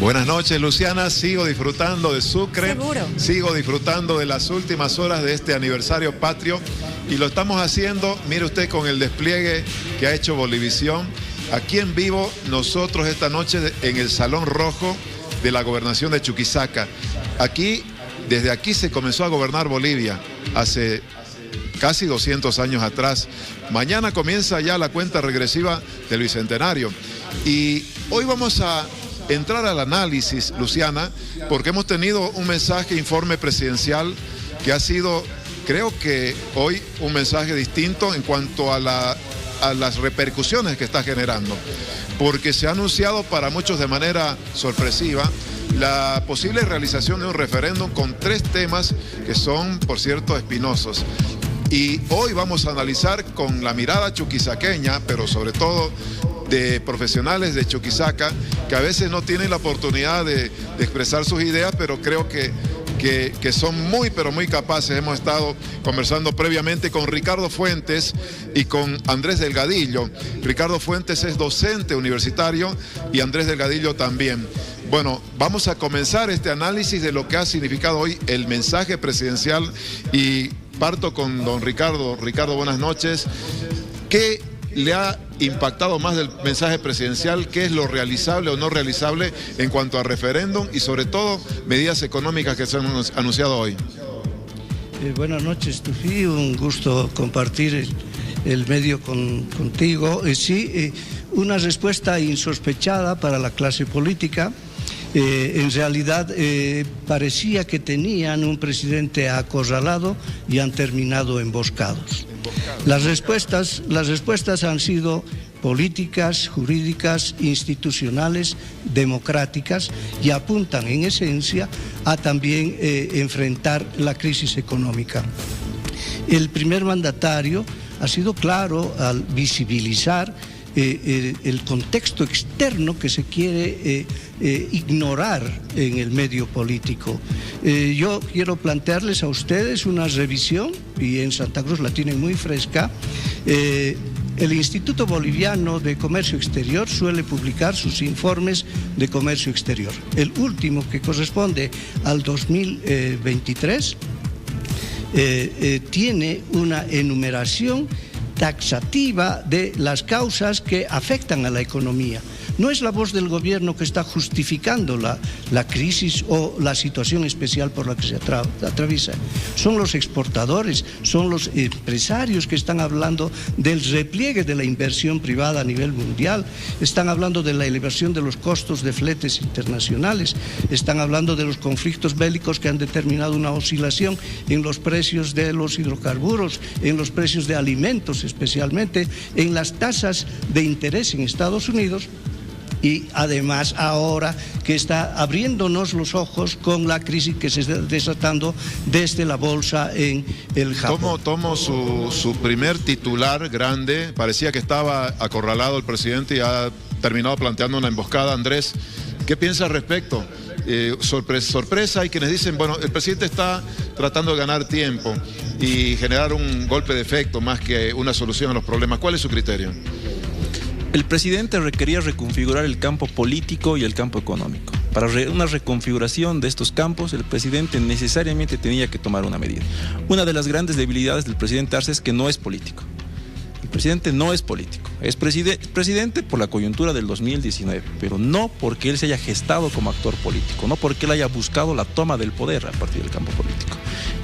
Buenas noches, Luciana. Sigo disfrutando de Sucre. Seguro. Sigo disfrutando de las últimas horas de este aniversario patrio. Y lo estamos haciendo, mire usted, con el despliegue que ha hecho Bolivisión. Aquí en vivo, nosotros esta noche en el Salón Rojo de la Gobernación de Chuquisaca. Desde aquí se comenzó a gobernar Bolivia hace casi 200 años atrás. Mañana comienza ya la cuenta regresiva del Bicentenario. Y hoy vamos a entrar al análisis, Luciana, porque hemos tenido un informe presidencial que ha sido, creo que hoy, un mensaje distinto en cuanto a las repercusiones que está generando, porque se ha anunciado para muchos de manera sorpresiva la posible realización de un referéndum con 3 temas que son, por cierto, espinosos. Y hoy vamos a analizar con la mirada chuquisaqueña, pero sobre todo de profesionales de Chuquisaca, que a veces no tienen la oportunidad de expresar sus ideas, pero creo que son muy, pero muy capaces. Hemos estado conversando previamente con Ricardo Fuentes y con Andrés Delgadillo. Ricardo Fuentes es docente universitario y Andrés Delgadillo también. Bueno, vamos a comenzar este análisis de lo que ha significado hoy el mensaje presidencial y parto con don Ricardo. Ricardo, buenas noches. ¿Qué le ha impactado más del mensaje presidencial? ¿Qué es lo realizable o no realizable en cuanto a referéndum y sobre todo medidas económicas que se han anunciado hoy? Buenas noches, Tufi, un gusto compartir el medio contigo. Sí, una respuesta insospechada para la clase política. En realidad parecía que tenían un presidente acorralado y han terminado emboscados. Las respuestas han sido políticas, jurídicas, institucionales, democráticas y apuntan en esencia a también enfrentar la crisis económica. El primer mandatario ha sido claro al visibilizar el contexto externo que se quiere ignorar en el medio político. Yo quiero plantearles a ustedes una revisión, y en Santa Cruz la tienen muy fresca. El Instituto Boliviano de Comercio Exterior suele publicar sus informes de comercio exterior. El último, que corresponde al 2023, tiene una enumeración taxativa de las causas que afectan a la economía. No es la voz del gobierno que está justificando la crisis o la situación especial por la que se atraviesa. Son los exportadores, son los empresarios que están hablando del repliegue de la inversión privada a nivel mundial, están hablando de la elevación de los costos de fletes internacionales, están hablando de los conflictos bélicos que han determinado una oscilación en los precios de los hidrocarburos, en los precios de alimentos especialmente, en las tasas de interés en Estados Unidos. Y además ahora que está abriéndonos los ojos con la crisis que se está desatando desde la bolsa en el Japón. Tomo su primer titular grande, parecía que estaba acorralado el presidente y ha terminado planteando una emboscada. Andrés, ¿qué piensa al respecto? Sorpresa, hay quienes dicen, bueno, el presidente está tratando de ganar tiempo y generar un golpe de efecto más que una solución a los problemas. ¿Cuál es su criterio? El presidente requería reconfigurar el campo político y el campo económico. Para una reconfiguración de estos campos, el presidente necesariamente tenía que tomar una medida. Una de las grandes debilidades del presidente Arce es que no es político. El presidente no es político. Es presidente por la coyuntura del 2019, pero no porque él se haya gestado como actor político, no porque él haya buscado la toma del poder a partir del campo político.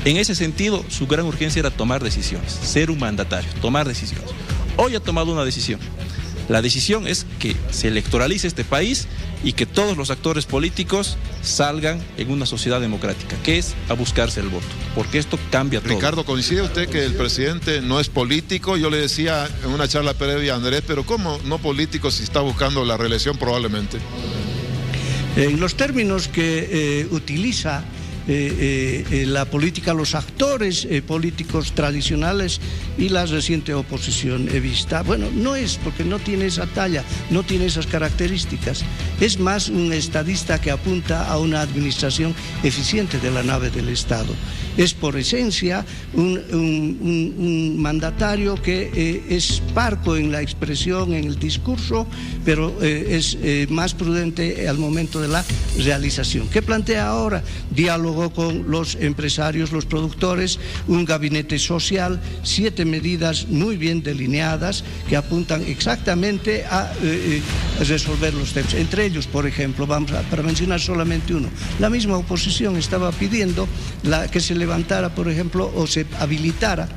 En ese sentido, su gran urgencia era tomar decisiones, ser un mandatario, tomar decisiones. Hoy ha tomado una decisión. La decisión es que se electoralice este país y que todos los actores políticos salgan en una sociedad democrática, que es a buscarse el voto, porque esto cambia todo. Ricardo, ¿coincide usted que el presidente no es político? Yo le decía en una charla previa a Andrés, pero ¿cómo no político si está buscando la reelección probablemente? En los términos que utiliza la política, los actores políticos tradicionales y la reciente oposición vista. Bueno, no es porque no tiene esa talla, no tiene esas características. Es más un estadista que apunta a una administración eficiente de la nave del Estado. Es por esencia un mandatario que es parco en la expresión, en el discurso, pero es más prudente al momento de la realización. ¿Qué plantea ahora? Diálogo con los empresarios, los productores, un gabinete social, 7 medidas muy bien delineadas que apuntan exactamente a resolver los temas. Entre ellos, por ejemplo, para mencionar solamente uno, la misma oposición estaba pidiendo que se levantara, por ejemplo, o se habilitara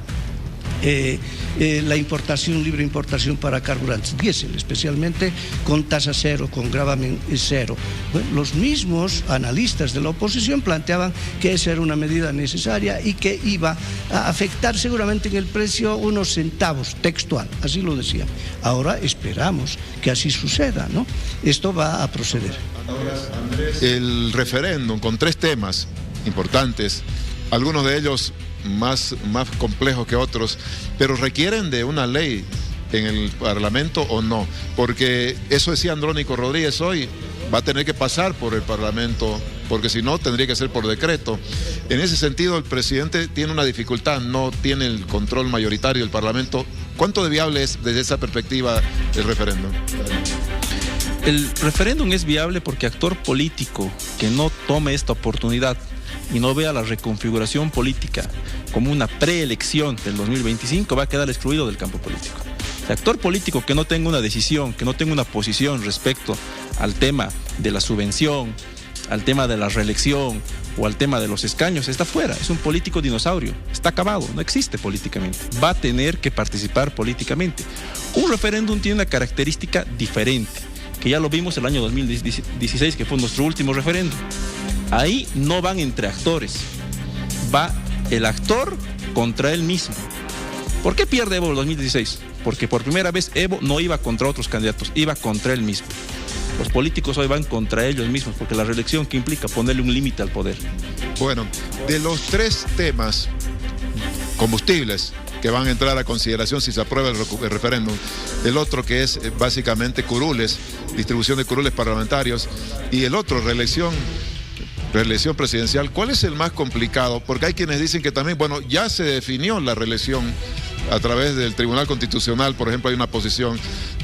la importación, libre importación para carburantes, diésel especialmente, con tasa cero, con gravamen cero. Bueno, los mismos analistas de la oposición planteaban que esa era una medida necesaria y que iba a afectar seguramente en el precio unos centavos, textual, así lo decían. Ahora esperamos que así suceda, ¿no? Esto va a proceder. Ahora, Andrés, el referéndum con 3 temas importantes, algunos de ellos más complejos que otros, pero requieren de una ley en el Parlamento o no, porque eso decía Andrónico Rodríguez hoy, va a tener que pasar por el Parlamento, porque si no tendría que ser por decreto. En ese sentido el presidente tiene una dificultad, no tiene el control mayoritario del Parlamento. ¿Cuánto de viable es desde esa perspectiva el referéndum? El referéndum es viable porque actor político que no tome esta oportunidad y no vea la reconfiguración política como una preelección del 2025 va a quedar excluido del campo político. El actor político que no tenga una decisión, que no tenga una posición respecto al tema de la subvención, al tema de la reelección o al tema de los escaños, está fuera, es un político dinosaurio, está acabado, no existe políticamente, va a tener que participar políticamente. Un referéndum tiene una característica diferente, que ya lo vimos el año 2016, que fue nuestro último referéndum. Ahí no van entre actores, va el actor contra él mismo. ¿Por qué pierde Evo el 2016? Porque por primera vez Evo no iba contra otros candidatos, iba contra él mismo. Los políticos hoy van contra ellos mismos, porque la reelección que implica ponerle un límite al poder. Bueno, de los 3 temas, combustibles, que van a entrar a consideración si se aprueba el referéndum, el otro que es básicamente curules, distribución de curules parlamentarios, y el otro, reelección presidencial, ¿cuál es el más complicado? Porque hay quienes dicen que también, bueno, ya se definió la reelección a través del Tribunal Constitucional, por ejemplo, hay una posición,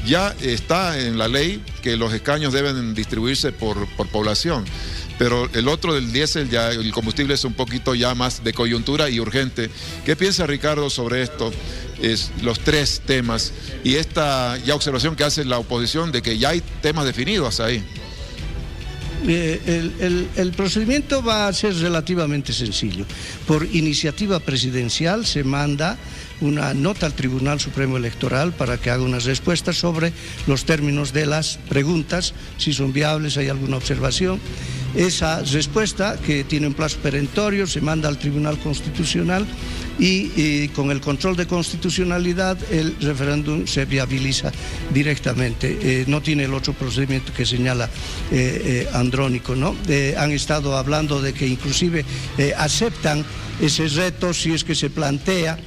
ya está en la ley que los escaños deben distribuirse por población, pero el otro del diésel, ya el combustible es un poquito ya más de coyuntura y urgente. ¿Qué piensa Ricardo sobre esto? Los 3 temas y esta ya observación que hace la oposición de que ya hay temas definidos ahí. El procedimiento va a ser relativamente sencillo. Por iniciativa presidencial se manda una nota al Tribunal Supremo Electoral para que haga unas respuestas sobre los términos de las preguntas, si son viables, hay alguna observación. Esa respuesta, que tiene un plazo perentorio, se manda al Tribunal Constitucional y con el control de constitucionalidad el referéndum se viabiliza directamente. No tiene el otro procedimiento que señala Andrónico, ¿no? Han estado hablando de que inclusive aceptan ese reto si es que se plantea.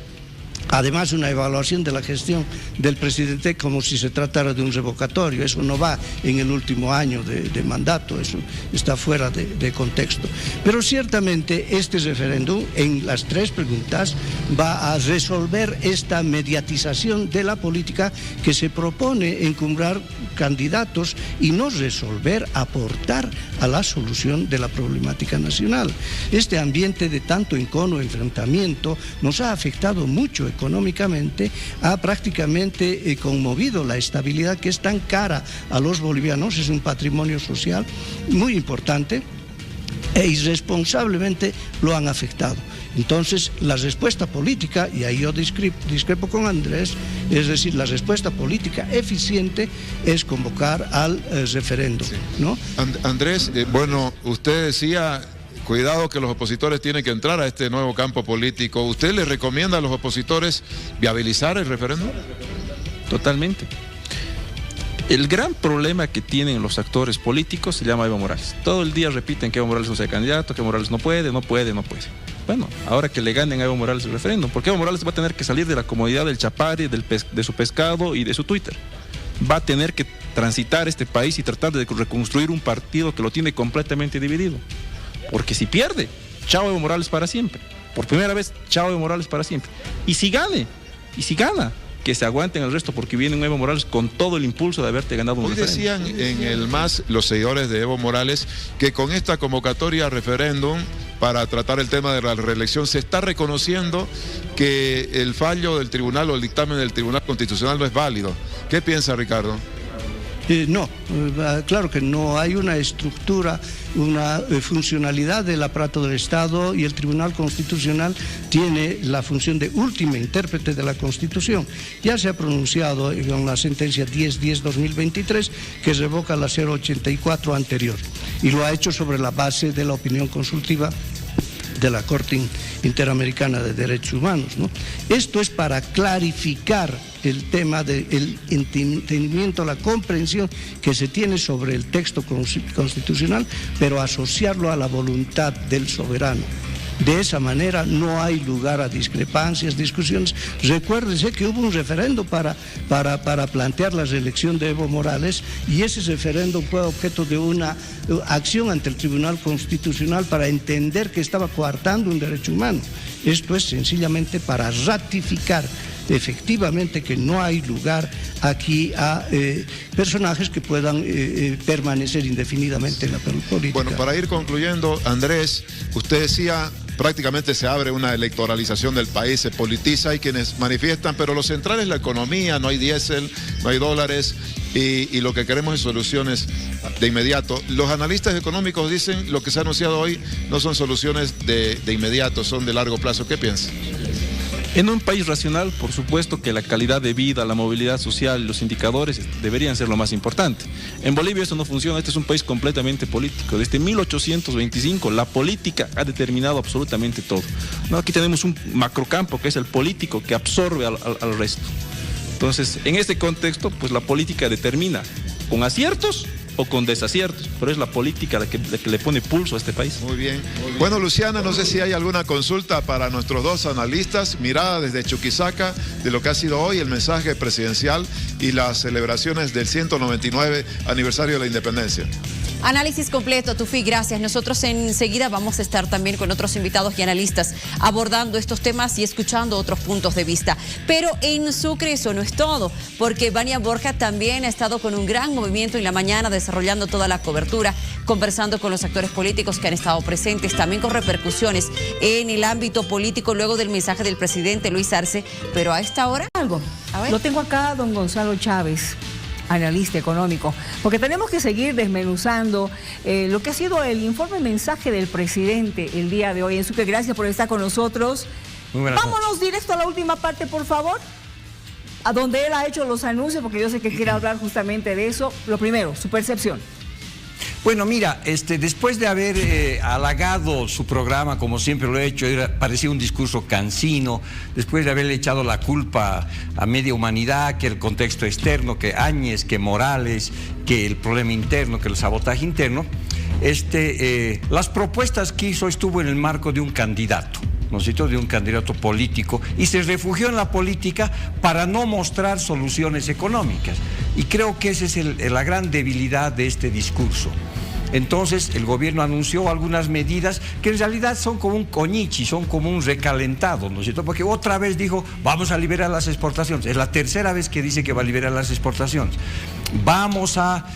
Además, una evaluación de la gestión del presidente como si se tratara de un revocatorio. Eso no va en el último año de mandato, eso está fuera de contexto. Pero ciertamente este referéndum, en las 3 preguntas, va a resolver esta mediatización de la política que se propone encumbrar candidatos y no resolver, aportar a la solución de la problemática nacional. Este ambiente de tanto encono, enfrentamiento, nos ha afectado mucho económicamente, ha prácticamente conmovido la estabilidad que es tan cara a los bolivianos, es un patrimonio social muy importante e irresponsablemente lo han afectado. Entonces, la respuesta política, y ahí yo discrepo con Andrés, es decir, la respuesta política eficiente es convocar al referéndum, ¿no? Andrés, bueno, usted decía, cuidado que los opositores tienen que entrar a este nuevo campo político. ¿Usted le recomienda a los opositores viabilizar el referéndum? Totalmente. El gran problema que tienen los actores políticos se llama Evo Morales. Todo el día repiten que Evo Morales no sea candidato, que Evo Morales no puede. Bueno, ahora que le ganen a Evo Morales el referéndum, porque Evo Morales va a tener que salir de la comodidad del chapari, de su pescado y de su Twitter. Va a tener que transitar este país y tratar de reconstruir un partido que lo tiene completamente dividido. Porque si pierde, chao Evo Morales para siempre. Por primera vez, chao Evo Morales para siempre. Y si gana, que se aguanten el resto, porque viene un Evo Morales con todo el impulso de haberte ganado un referéndum. Decían en el MAS los seguidores de Evo Morales que con esta convocatoria a referéndum para tratar el tema de la reelección se está reconociendo que el fallo del tribunal o el dictamen del Tribunal Constitucional no es válido. ¿Qué piensa, Ricardo? No, claro que no hay una estructura, una funcionalidad del aparato del Estado, y el Tribunal Constitucional tiene la función de última intérprete de la Constitución. Ya se ha pronunciado en la sentencia 10-10-2023 que revoca la 084 anterior, y lo ha hecho sobre la base de la opinión consultiva de la Corte Interamericana de Derechos Humanos, ¿no? Esto es para clarificar el tema del entendimiento, la comprensión que se tiene sobre el texto constitucional, pero asociarlo a la voluntad del soberano. De esa manera no hay lugar a discrepancias, discusiones. Recuérdese que hubo un referendo para plantear la reelección de Evo Morales, y ese referendo fue objeto de una acción ante el Tribunal Constitucional para entender que estaba coartando un derecho humano. Esto es sencillamente para ratificar efectivamente que no hay lugar aquí a personajes que puedan permanecer indefinidamente en la política. Bueno, para ir concluyendo, Andrés, usted decía, prácticamente se abre una electoralización del país, se politiza, hay quienes manifiestan, pero lo central es la economía, no hay diésel, no hay dólares, y lo que queremos es soluciones de inmediato. Los analistas económicos dicen lo que se ha anunciado hoy no son soluciones de inmediato, son de largo plazo. ¿Qué piensa? En un país racional, por supuesto que la calidad de vida, la movilidad social, los indicadores deberían ser lo más importante. En Bolivia eso no funciona, este es un país completamente político. Desde 1825 la política ha determinado absolutamente todo. No, aquí tenemos un macrocampo que es el político que absorbe al resto. Entonces, en este contexto, pues la política determina con aciertos o con desaciertos, pero es la política la que le pone pulso a este país. Muy bien. Bueno, Luciana, no sé si hay alguna consulta para nuestros dos analistas, mirada desde Chuquisaca de lo que ha sido hoy el mensaje presidencial y las celebraciones del 199 aniversario de la independencia. Análisis completo, Tufi, gracias. Nosotros enseguida vamos a estar también con otros invitados y analistas abordando estos temas y escuchando otros puntos de vista. Pero en Sucre eso no es todo, porque Vania Borja también ha estado con un gran movimiento en la mañana, desarrollando toda la cobertura, conversando con los actores políticos que han estado presentes, también con repercusiones en el ámbito político luego del mensaje del presidente Luis Arce. Pero a esta hora algo. A ver. Lo tengo acá, don Gonzalo Chávez, analista económico, porque tenemos que seguir desmenuzando lo que ha sido el informe mensaje del presidente el día de hoy. En Sucre, gracias por estar con nosotros. Vámonos directo a la última parte, por favor, a donde él ha hecho los anuncios, porque yo sé que quiere hablar justamente de eso. Lo primero, su percepción. Bueno, mira, después de haber halagado su programa, como siempre lo he hecho, parecía un discurso cansino, después de haberle echado la culpa a media humanidad, que el contexto externo, que Áñez, que Morales, que el problema interno, que el sabotaje interno, las propuestas que hizo estuvo en el marco de un candidato, ¿no es cierto?, de un candidato político, y se refugió en la política para no mostrar soluciones económicas. Y creo que esa es la gran debilidad de este discurso. Entonces el gobierno anunció algunas medidas que en realidad son como un coñichi, son como un recalentado, ¿no es cierto? Porque otra vez dijo, vamos a liberar las exportaciones. Es la tercera vez que dice que va a liberar las exportaciones. Vamos a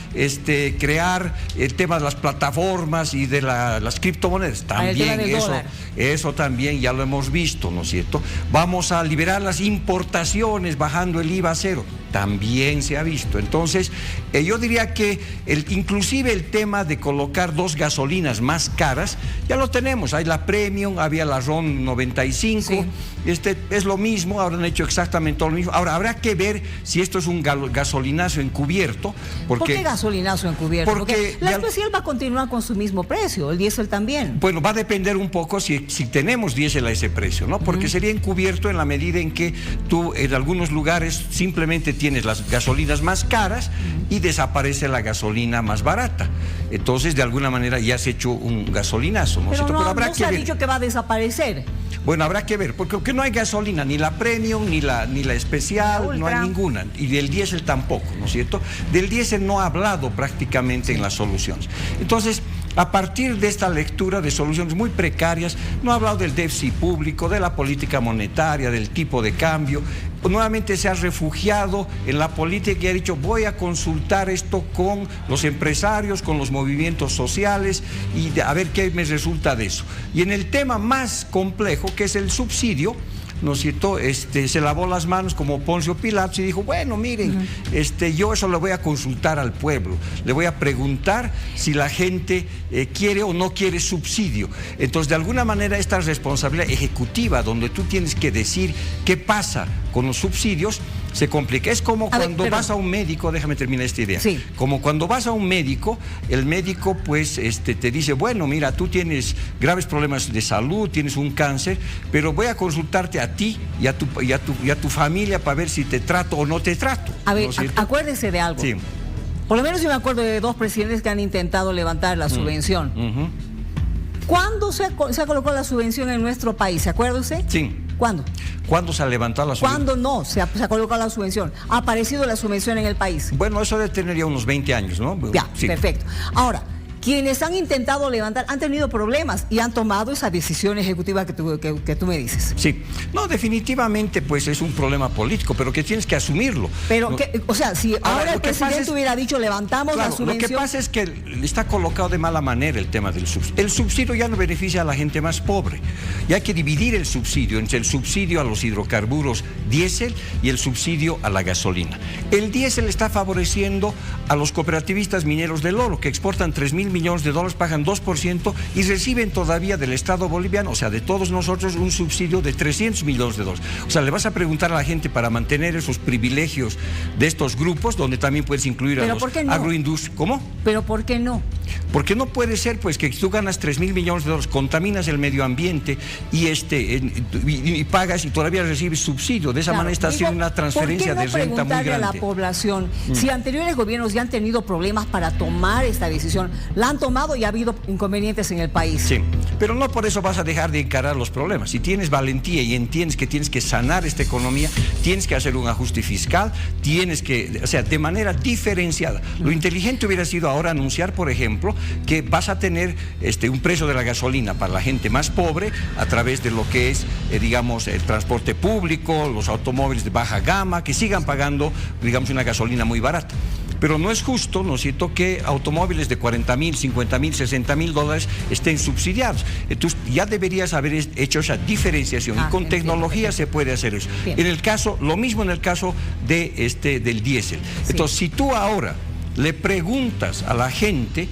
crear el tema de las plataformas y de las criptomonedas. También eso también ya lo hemos visto, ¿no es cierto? Vamos a liberar las importaciones bajando el IVA a cero. También se ha visto. Entonces, yo diría que inclusive el tema de colocar dos gasolinas más caras, ya lo tenemos. Hay la Premium, había la RON 95, sí. Es lo mismo, ahora han hecho exactamente lo mismo. Ahora, habrá que ver si esto es un gasolinazo encubierto. ¿Por qué gasolinazo encubierto? Porque la especial va a continuar con su mismo precio, el diésel también. Bueno, va a depender un poco si tenemos diésel a ese precio, ¿no? Porque sería encubierto en la medida en que tú en algunos lugares simplemente tienes las gasolinas más caras y desaparece la gasolina más barata. Entonces, de alguna manera ya has hecho un gasolinazo, ¿no? Pero habrá no que se ha ver. dicho que va a desaparecer. Bueno, habrá que ver, porque no hay gasolina, ni la premium, ni la especial, no hay ninguna. Y del diésel tampoco, ¿no es cierto? Del diésel no ha hablado prácticamente en las soluciones. Entonces, a partir de esta lectura de soluciones muy precarias, no ha hablado del déficit público, de la política monetaria, del tipo de cambio. Nuevamente se ha refugiado en la política y ha dicho, voy a consultar esto con los empresarios, con los movimientos sociales y a ver qué me resulta de eso. Y en el tema más complejo, que es el subsidio, ¿no es cierto? Se lavó las manos como Poncio Pilatos y dijo, bueno, miren, yo eso lo voy a consultar al pueblo, le voy a preguntar si la gente quiere o no quiere subsidio. Entonces, de alguna manera, esta responsabilidad ejecutiva, donde tú tienes que decir qué pasa con los subsidios, se complica. Es como cuando vas a un médico, déjame terminar esta idea. Sí. Como cuando vas a un médico, el médico pues te dice, bueno, mira, tú tienes graves problemas de salud, tienes un cáncer, pero voy a consultarte a ti y a tu familia para ver si te trato o no te trato. A ver, ¿no acuérdese de algo. Sí. Por lo menos yo me acuerdo de 2 presidentes que han intentado levantar la subvención. ¿Cuándo se colocó la subvención en nuestro país? ¿Se acuerda usted? Sí. ¿Cuándo? ¿Cuándo se ha levantado la subvención? ¿Cuándo no se ha colocado la subvención? ¿Ha aparecido la subvención en el país? Bueno, eso debe tener ya unos 20 años, ¿no? Ya, sí. Perfecto. Ahora, quienes han intentado levantar han tenido problemas y han tomado esa decisión ejecutiva que tú me dices. Sí. No, definitivamente pues es un problema político, pero que tienes que asumirlo. Pero, ¿no? o sea, si ahora el presidente hubiera dicho levantamos la subvención... Lo que pasa es que está colocado de mala manera el tema del subsidio. El subsidio ya no beneficia a la gente más pobre. Y hay que dividir el subsidio entre el subsidio a los hidrocarburos diésel y el subsidio a la gasolina. El diésel está favoreciendo a los cooperativistas mineros del oro, que exportan 3.000 millones de dólares, pagan 2% y reciben todavía del Estado boliviano, o sea, de todos nosotros, un subsidio de 300 millones de dólares. O sea, le vas a preguntar a la gente para mantener esos privilegios de estos grupos, donde también puedes incluir a los agroindustriales. ¿Cómo? ¿Pero por qué no? Porque no puede ser pues que tú ganas 3.000 millones de dólares, contaminas el medio ambiente y pagas y todavía recibes subsidio. De esa manera está haciendo una transferencia de renta muy grande. A la población, si anteriores gobiernos ya han tenido problemas para tomar esta decisión, la han tomado y ha habido inconvenientes en el país. Sí, pero no por eso vas a dejar de encarar los problemas. Si tienes valentía y entiendes que tienes que sanar esta economía, tienes que hacer un ajuste fiscal, tienes que, o sea, de manera diferenciada. Lo inteligente hubiera sido ahora anunciar, por ejemplo, que vas a tener un precio de la gasolina para la gente más pobre a través de lo que es, digamos, el transporte público, los automóviles de baja gama, que sigan pagando, digamos, una gasolina muy barata. Pero no es justo, ¿no es cierto?, que automóviles de 40.000, 50.000, 60.000 dólares estén subsidiados. Entonces ya deberías haber hecho esa diferenciación y con tecnología se puede hacer eso. En el caso, lo mismo en el caso de del diésel. Entonces, si tú ahora le preguntas a la gente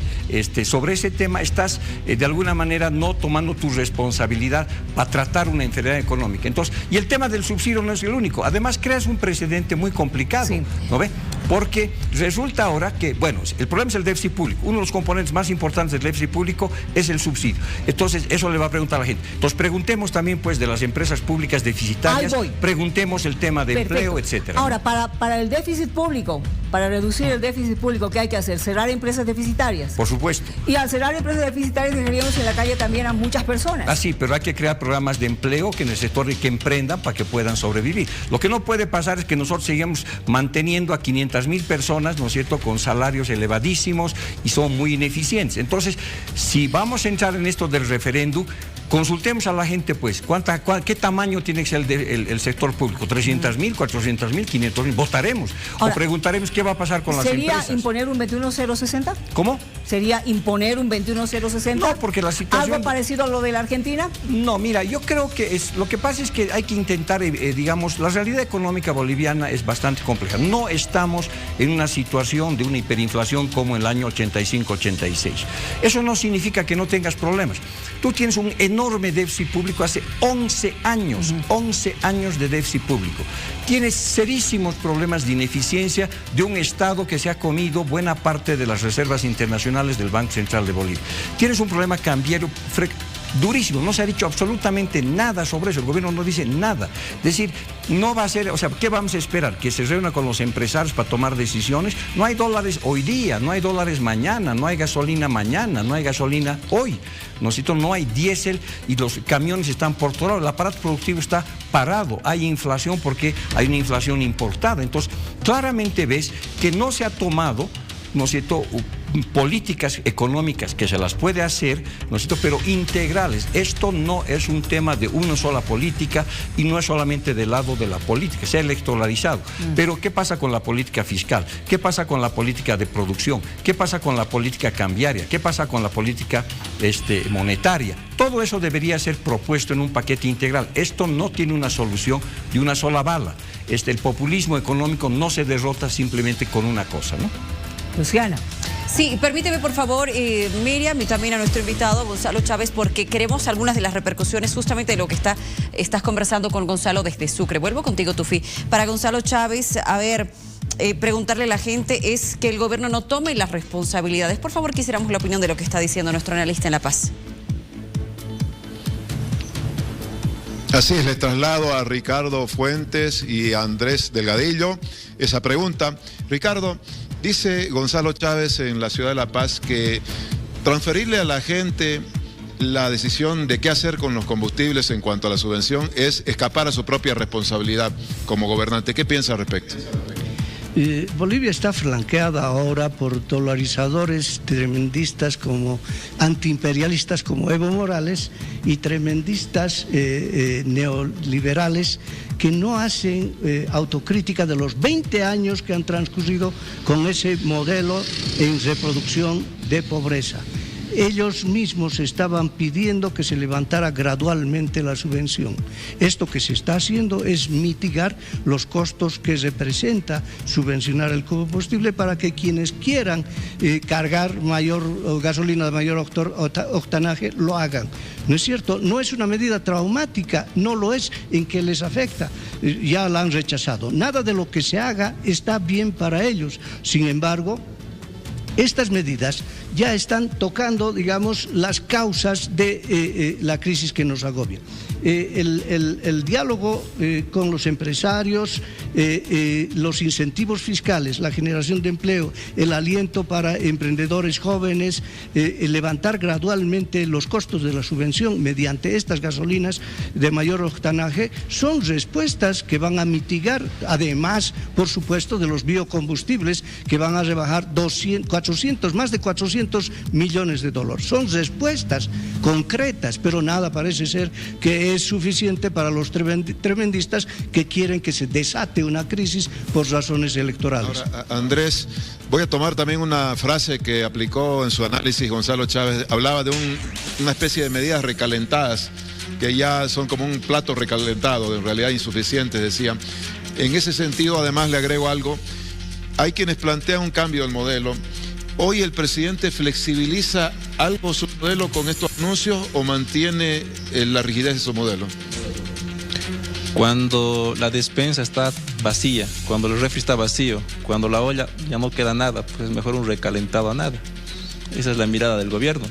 sobre ese tema, estás de alguna manera no tomando tu responsabilidad para tratar una enfermedad económica. Entonces, y el tema del subsidio no es el único. Además, creas un precedente muy complicado, ¿no ve? Porque resulta ahora que, bueno, el problema es el déficit público. Uno de los componentes más importantes del déficit público es el subsidio. Entonces, eso le va a preguntar a la gente. Entonces, preguntemos también, pues, de las empresas públicas deficitarias. Preguntemos el tema de empleo, etcétera. Ahora, para el déficit público, para reducir el déficit público, ¿qué hay que hacer? ¿Cerrar empresas deficitarias? Por supuesto. Y al cerrar empresas deficitarias dejaríamos en la calle también a muchas personas. Ah, sí, pero hay que crear programas de empleo que en el sector que emprendan para que puedan sobrevivir. Lo que no puede pasar es que nosotros sigamos manteniendo a 500.000 personas, ¿no es cierto?, con salarios elevadísimos y son muy ineficientes. Entonces, si vamos a entrar en esto del referéndum, consultemos a la gente, pues, ¿qué tamaño tiene que ser el sector público? ¿300.000, 400.000, 500.000? Votaremos. Ahora, o preguntaremos qué va a pasar con las empresas. ¿Sería imponer un 21.060? ¿Cómo? ¿Sería imponer un 21.060? No, porque la situación... ¿Algo parecido a lo de la Argentina? No, mira, yo creo que lo que pasa es que hay que intentar, digamos, la realidad económica boliviana es bastante compleja. No estamos en una situación de una hiperinflación como en el año 85-86. Eso no significa que no tengas problemas. Tú tienes un enorme déficit público hace 11 años, 11 años de déficit público. Tienes serísimos problemas de ineficiencia de un Estado que se ha comido buena parte de las reservas internacionales del Banco Central de Bolivia. Tienes un problema cambiario durísimo, no se ha dicho absolutamente nada sobre eso, el gobierno no dice nada. Es decir, no va a ser, o sea, ¿qué vamos a esperar? ¿Que se reúna con los empresarios para tomar decisiones? No hay dólares hoy día, no hay dólares mañana, no hay gasolina mañana, no hay gasolina hoy. No hay diésel y los camiones están por todo lado, el aparato productivo está parado, hay inflación porque hay una inflación importada. Entonces, claramente ves que no se ha tomado, ¿no es cierto?, políticas económicas que se las puede hacer, ¿no es cierto?, pero integrales. Esto no es un tema de una sola política y no es solamente del lado de la política, se ha electoralizado. Pero ¿qué pasa con la política fiscal? ¿Qué pasa con la política de producción? ¿Qué pasa con la política cambiaria? ¿Qué pasa con la política monetaria? Todo eso debería ser propuesto en un paquete integral. Esto no tiene una solución de una sola bala. El populismo económico no se derrota simplemente con una cosa, ¿no? Luciana. Sí, permíteme por favor, Miriam, y también a nuestro invitado Gonzalo Chávez, porque queremos algunas de las repercusiones justamente de lo que estás conversando con Gonzalo desde Sucre. Vuelvo contigo, Tufi. Para Gonzalo Chávez, a ver, preguntarle a la gente es que el gobierno no tome las responsabilidades. Por favor, quisiéramos la opinión de lo que está diciendo nuestro analista en La Paz. Así es, le traslado a Ricardo Fuentes y a Andrés Delgadillo esa pregunta. Ricardo, dice Gonzalo Chávez en la ciudad de La Paz que transferirle a la gente la decisión de qué hacer con los combustibles en cuanto a la subvención es escapar a su propia responsabilidad como gobernante. ¿Qué piensa al respecto? Bolivia está flanqueada ahora por dolarizadores tremendistas como antiimperialistas como Evo Morales y tremendistas neoliberales que no hacen autocrítica de los 20 años que han transcurrido con ese modelo en reproducción de pobreza. Ellos mismos estaban pidiendo que se levantara gradualmente la subvención. Esto que se está haciendo es mitigar los costos que representa subvencionar el combustible para que quienes quieran cargar gasolina de mayor octanaje lo hagan. ¿No es cierto? No es una medida traumática, no lo es en que les afecta. Ya la han rechazado. Nada de lo que se haga está bien para ellos. Sin embargo, estas medidas ya están tocando, digamos, las causas de la crisis que nos agobia. El diálogo con los empresarios, los incentivos fiscales, la generación de empleo, el aliento para emprendedores jóvenes, levantar gradualmente los costos de la subvención mediante estas gasolinas de mayor octanaje, son respuestas que van a mitigar, además, por supuesto, de los biocombustibles que van a rebajar más de 400 millones de dólares. Son respuestas concretas, pero nada parece ser que es suficiente para los tremendistas que quieren que se desate una crisis por razones electorales. Ahora, Andrés, voy a tomar también una frase que aplicó en su análisis Gonzalo Chávez. Hablaba de una especie de medidas recalentadas que ya son como un plato recalentado, en realidad insuficientes, decía. En ese sentido, además, le agrego algo. Hay quienes plantean un cambio del modelo. ¿Hoy el presidente flexibiliza algo su modelo con estos anuncios o mantiene la rigidez de su modelo? Cuando la despensa está vacía, cuando el refri está vacío, cuando la olla ya no queda nada, pues mejor un recalentado a nada. Esa es la mirada del gobierno.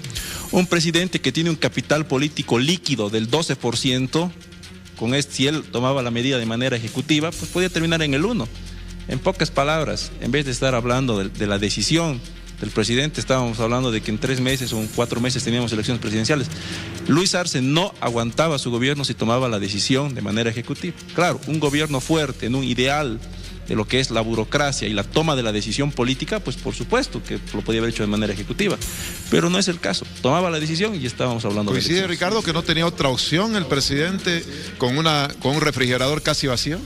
Un presidente que tiene un capital político líquido del 12%, si él tomaba la medida de manera ejecutiva, pues podía terminar en el 1%. En pocas palabras, en vez de estar hablando de la decisión del presidente, estábamos hablando de que en 3 meses o en 4 meses teníamos elecciones presidenciales. Luis Arce no aguantaba su gobierno si tomaba la decisión de manera ejecutiva. Claro, un gobierno fuerte, en un ideal de lo que es la burocracia y la toma de la decisión política, pues por supuesto que lo podía haber hecho de manera ejecutiva, pero no es el caso. Tomaba la decisión y estábamos hablando de ¿Coincide, Ricardo, que no tenía otra opción el presidente con un refrigerador casi vacío?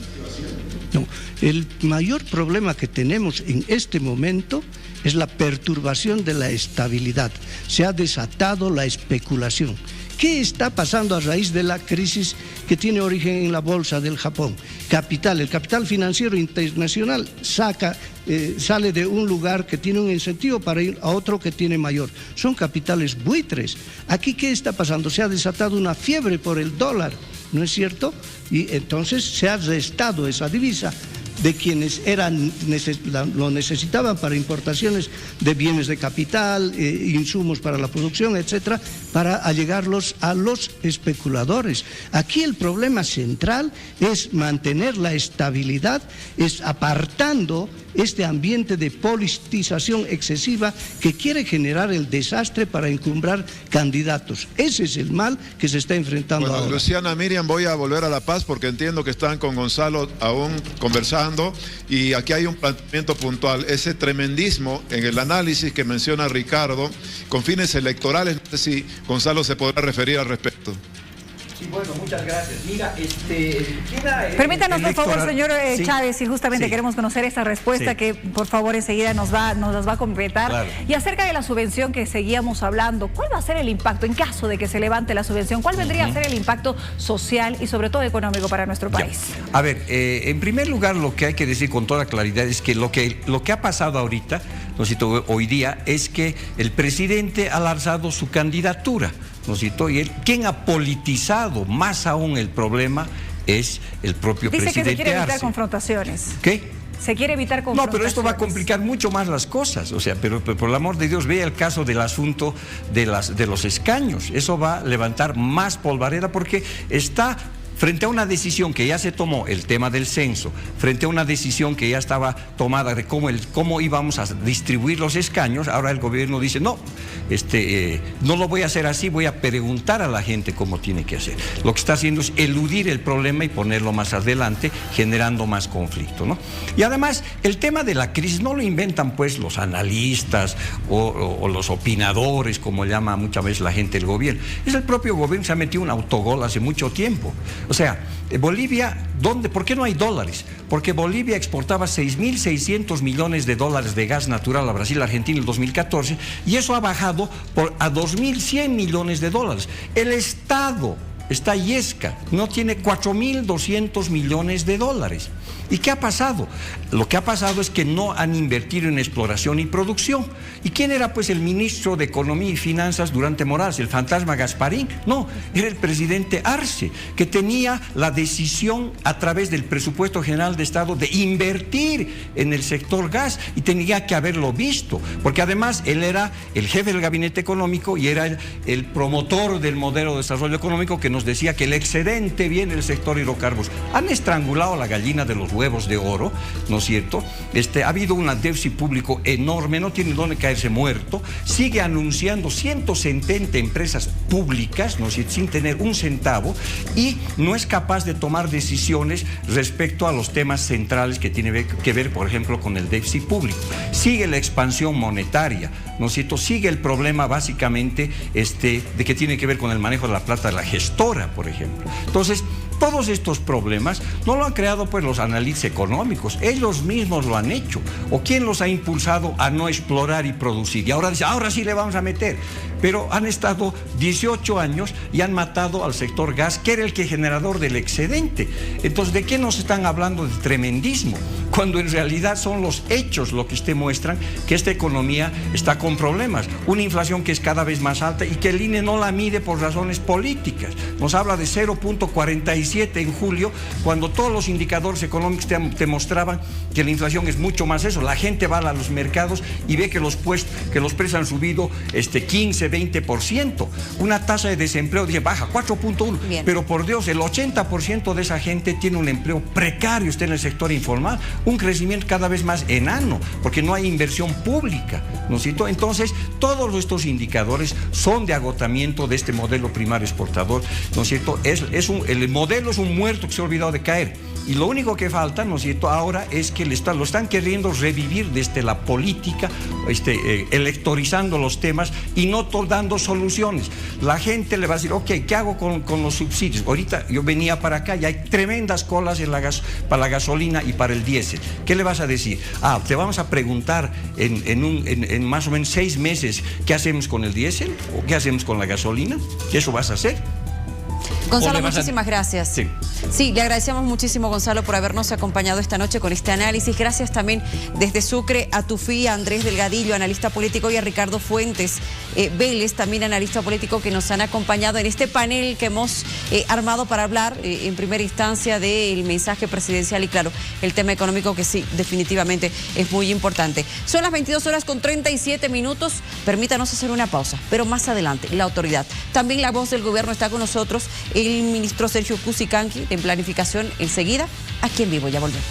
No, el mayor problema que tenemos en este momento es la perturbación de la estabilidad. Se ha desatado la especulación. ¿Qué está pasando a raíz de la crisis que tiene origen en la bolsa del Japón? El capital financiero internacional sale de un lugar que tiene un incentivo para ir a otro que tiene mayor. Son capitales buitres. Aquí, ¿qué está pasando? Se ha desatado una fiebre por el dólar, ¿no es cierto? Y entonces se ha restado esa divisa. de quienes lo necesitaban para importaciones de bienes de capital, insumos para la producción, etcétera, para allegarlos a los especuladores. Aquí el problema central es mantener la estabilidad, es apartando este ambiente de politización excesiva que quiere generar el desastre para encumbrar candidatos. Ese es el mal que se está enfrentando ahora. Luciana, Miriam, voy a volver a La Paz porque entiendo que están con Gonzalo aún conversando y aquí hay un planteamiento puntual. Ese tremendismo en el análisis que menciona Ricardo con fines electorales, no sé si Gonzalo se podrá referir al respecto. Sí, bueno, muchas gracias. Mira, permítanos, por favor, señor sí. Chávez, si justamente sí. queremos conocer esta respuesta, sí. que por favor enseguida nos las va a completar. Claro. Y acerca de la subvención que seguíamos hablando, ¿cuál va a ser el impacto en caso de que se levante la subvención? ¿Cuál vendría a ser el impacto social y sobre todo económico para nuestro país? Ya. A ver, en primer lugar, lo que hay que decir con toda claridad es que lo que ha pasado ahorita, ¿no es cierto?, hoy día, es que el presidente ha lanzado su candidatura, ¿no es cierto? Y quien ha politizado más aún el problema es el propio presidente Dice que se quiere evitar Arce. confrontaciones. ¿Qué? Se quiere evitar confrontaciones. No, pero esto va a complicar mucho más las cosas. O sea, pero por el amor de Dios, vea el caso del asunto de los escaños. Eso va a levantar más polvareda porque está frente a una decisión que ya se tomó, el tema del censo, frente a una decisión que ya estaba tomada de cómo íbamos a distribuir los escaños. Ahora el gobierno dice, no, no lo voy a hacer así, voy a preguntar a la gente cómo tiene que hacer. Lo que está haciendo es eludir el problema y ponerlo más adelante, generando más conflicto, ¿no? Y además, el tema de la crisis no lo inventan pues los analistas o los opinadores, como llama muchas veces la gente del gobierno. Es el propio gobierno que se ha metido un autogol hace mucho tiempo. O sea, Bolivia, ¿por qué no hay dólares? Porque Bolivia exportaba 6.600 millones de dólares de gas natural a Brasil y Argentina en el 2014 y eso ha bajado a 2.100 millones de dólares. El Estado está yesca, no tiene 4.200 millones de dólares. ¿Y qué ha pasado? Lo que ha pasado es que no han invertido en exploración y producción. ¿Y quién era pues el ministro de Economía y Finanzas durante Morales? ¿El fantasma Gasparín? No, era el presidente Arce, que tenía la decisión a través del presupuesto general de Estado de invertir en el sector gas y tenía que haberlo visto, porque además él era el jefe del gabinete económico y era el promotor del modelo de desarrollo económico que nos decía que el excedente viene del sector hidrocarburos. Han estrangulado a la gallina de los huevos de oro, ¿no es cierto? Ha habido un déficit público enorme, no tiene dónde caerse muerto, sigue anunciando 170 empresas públicas, ¿no es cierto?, sin tener un centavo, y no es capaz de tomar decisiones respecto a los temas centrales que tienen que ver, por ejemplo, con el déficit público. Sigue la expansión monetaria, ¿no es cierto? Sigue el problema básicamente de que tiene que ver con el manejo de la plata de la gestora, por ejemplo. Entonces, todos estos problemas no lo han creado pues los analistas económicos, ellos mismos lo han hecho. ¿O quién los ha impulsado a no explorar y producir? Y ahora dice, ahora sí le vamos a meter. Pero han estado 18 años y han matado al sector gas, que era el generador del excedente. Entonces, ¿de qué nos están hablando de tremendismo? Cuando en realidad son los hechos lo que muestran que esta economía está con problemas. Una inflación que es cada vez más alta y que el INE no la mide por razones políticas. Nos habla de 0.47 en julio, cuando todos los indicadores económicos te mostraban que la inflación es mucho más eso. La gente va a los mercados y ve que los precios han subido 15, 20%. Una tasa de desempleo baja 4.1. Pero por Dios, el 80% de esa gente tiene un empleo precario, está en el sector informal. Un crecimiento cada vez más enano, porque no hay inversión pública, ¿no es cierto? Entonces, todos estos indicadores son de agotamiento de este modelo primario exportador, ¿no es cierto? El modelo es un muerto que se ha olvidado de caer. Y lo único que falta, ¿no es cierto?, ahora es que lo están queriendo revivir desde la política, electorizando los temas y no dando soluciones. La gente le va a decir, ok, ¿qué hago con los subsidios? Ahorita yo venía para acá y hay tremendas colas para la gasolina y para el diésel. ¿Qué le vas a decir? Te vamos a preguntar en más o menos 6 meses qué hacemos con el diésel o qué hacemos con la gasolina. ¿Eso vas a hacer? Gonzalo, muchísimas gracias. Sí, le agradecemos muchísimo, Gonzalo, por habernos acompañado esta noche con este análisis. Gracias también desde Sucre a Tufí, a Andrés Delgadillo, analista político, y a Ricardo Fuentes Vélez, también analista político, que nos han acompañado en este panel que hemos armado para hablar en primera instancia del mensaje presidencial y, claro, el tema económico, que sí, definitivamente es muy importante. Son las 22:37. Permítanos hacer una pausa, pero más adelante la autoridad. También la voz del gobierno está con nosotros, el ministro Sergio Cusicanqui, en planificación. Enseguida, aquí en vivo, ya volvemos.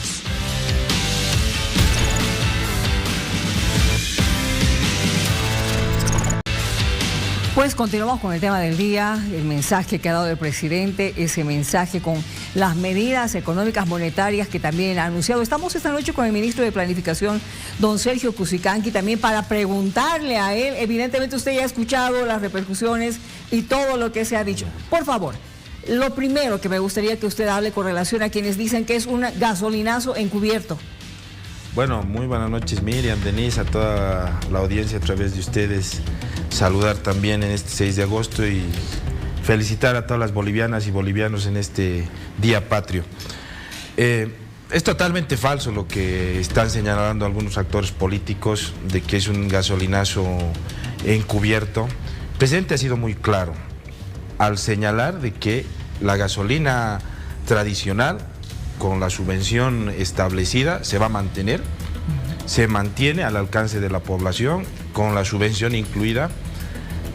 Pues continuamos con el tema del día, el mensaje que ha dado el presidente, ese mensaje con las medidas económicas monetarias que también ha anunciado. Estamos esta noche con el ministro de Planificación, don Sergio Cusicanqui, también para preguntarle a él. Evidentemente usted ya ha escuchado las repercusiones y todo lo que se ha dicho. Por favor, lo primero que me gustaría que usted hable con relación a quienes dicen que es un gasolinazo encubierto. Bueno, muy buenas noches, Miriam, Denise, a toda la audiencia a través de ustedes. Saludar también en este 6 de agosto y felicitar a todas las bolivianas y bolivianos en este Día Patrio. Es totalmente falso lo que están señalando algunos actores políticos de que es un gasolinazo encubierto. El presidente ha sido muy claro al señalar de que la gasolina tradicional, con la subvención establecida, se va a mantener, se mantiene al alcance de la población, con la subvención incluida,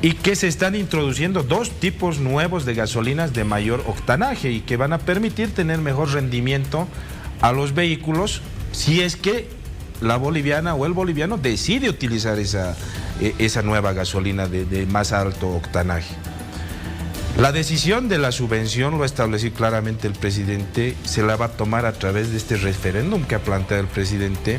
y que se están introduciendo dos tipos nuevos de gasolinas de mayor octanaje y que van a permitir tener mejor rendimiento a los vehículos si es que la boliviana o el boliviano decide utilizar esa nueva gasolina de más alto octanaje. La decisión de la subvención, lo ha establecido claramente el presidente, se la va a tomar a través de este referéndum que ha planteado el presidente,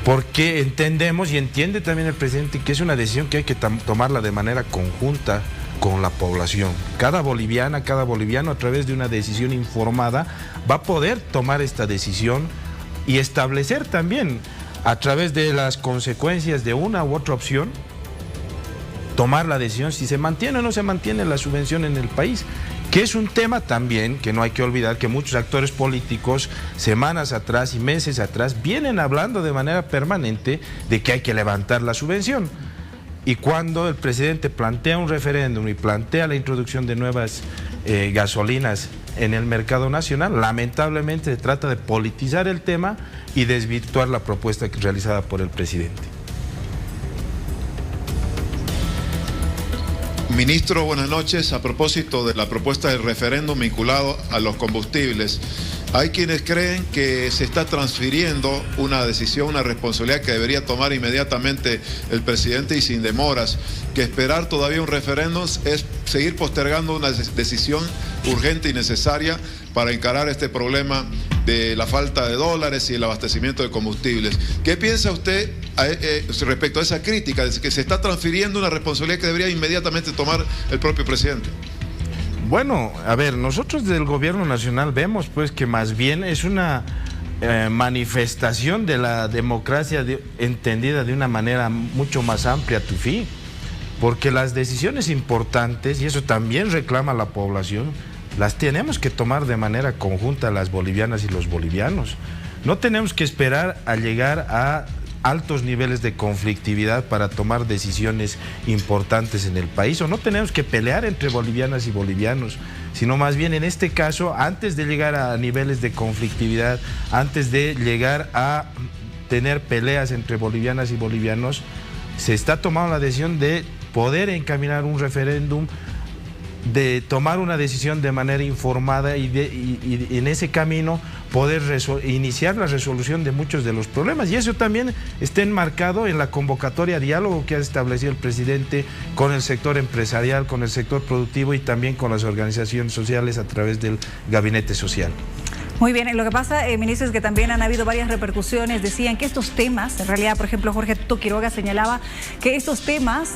porque entendemos y entiende también el presidente que es una decisión que hay que tomarla de manera conjunta con la población. Cada boliviana, cada boliviano, a través de una decisión informada, va a poder tomar esta decisión y establecer también, a través de las consecuencias de una u otra opción, tomar la decisión si se mantiene o no se mantiene la subvención en el país, que es un tema también que no hay que olvidar que muchos actores políticos semanas atrás y meses atrás vienen hablando de manera permanente de que hay que levantar la subvención. Y cuando el presidente plantea un referéndum y plantea la introducción de nuevas gasolinas en el mercado nacional, lamentablemente se trata de politizar el tema y desvirtuar la propuesta realizada por el presidente. Ministro, buenas noches. A propósito de la propuesta del referéndum vinculado a los combustibles, hay quienes creen que se está transfiriendo una decisión, una responsabilidad que debería tomar inmediatamente el presidente y sin demoras, que esperar todavía un referéndum es seguir postergando una decisión urgente y necesaria para encarar este problema de la falta de dólares y el abastecimiento de combustibles. ¿Qué piensa usted respecto a esa crítica de que se está transfiriendo una responsabilidad que debería inmediatamente tomar el propio presidente? Bueno, a ver, nosotros del gobierno nacional vemos pues que más bien es una manifestación de la democracia entendida de una manera mucho más amplia, Tufí, porque las decisiones importantes, y eso también reclama la población, las tenemos que tomar de manera conjunta las bolivianas y los bolivianos. No tenemos que esperar a llegar a altos niveles de conflictividad para tomar decisiones importantes en el país, o no tenemos que pelear entre bolivianas y bolivianos, sino más bien en este caso, antes de llegar a niveles de conflictividad, antes de llegar a tener peleas entre bolivianas y bolivianos, se está tomando la decisión de poder encaminar un referéndum, de tomar una decisión de manera informada y en ese camino poder iniciar la resolución de muchos de los problemas. Y eso también está enmarcado en la convocatoria a diálogo que ha establecido el presidente con el sector empresarial, con el sector productivo y también con las organizaciones sociales a través del Gabinete Social. Muy bien, lo que pasa, ministro, es que también han habido varias repercusiones. Decían que estos temas, en realidad, por ejemplo, Jorge Quiroga señalaba que estos temas,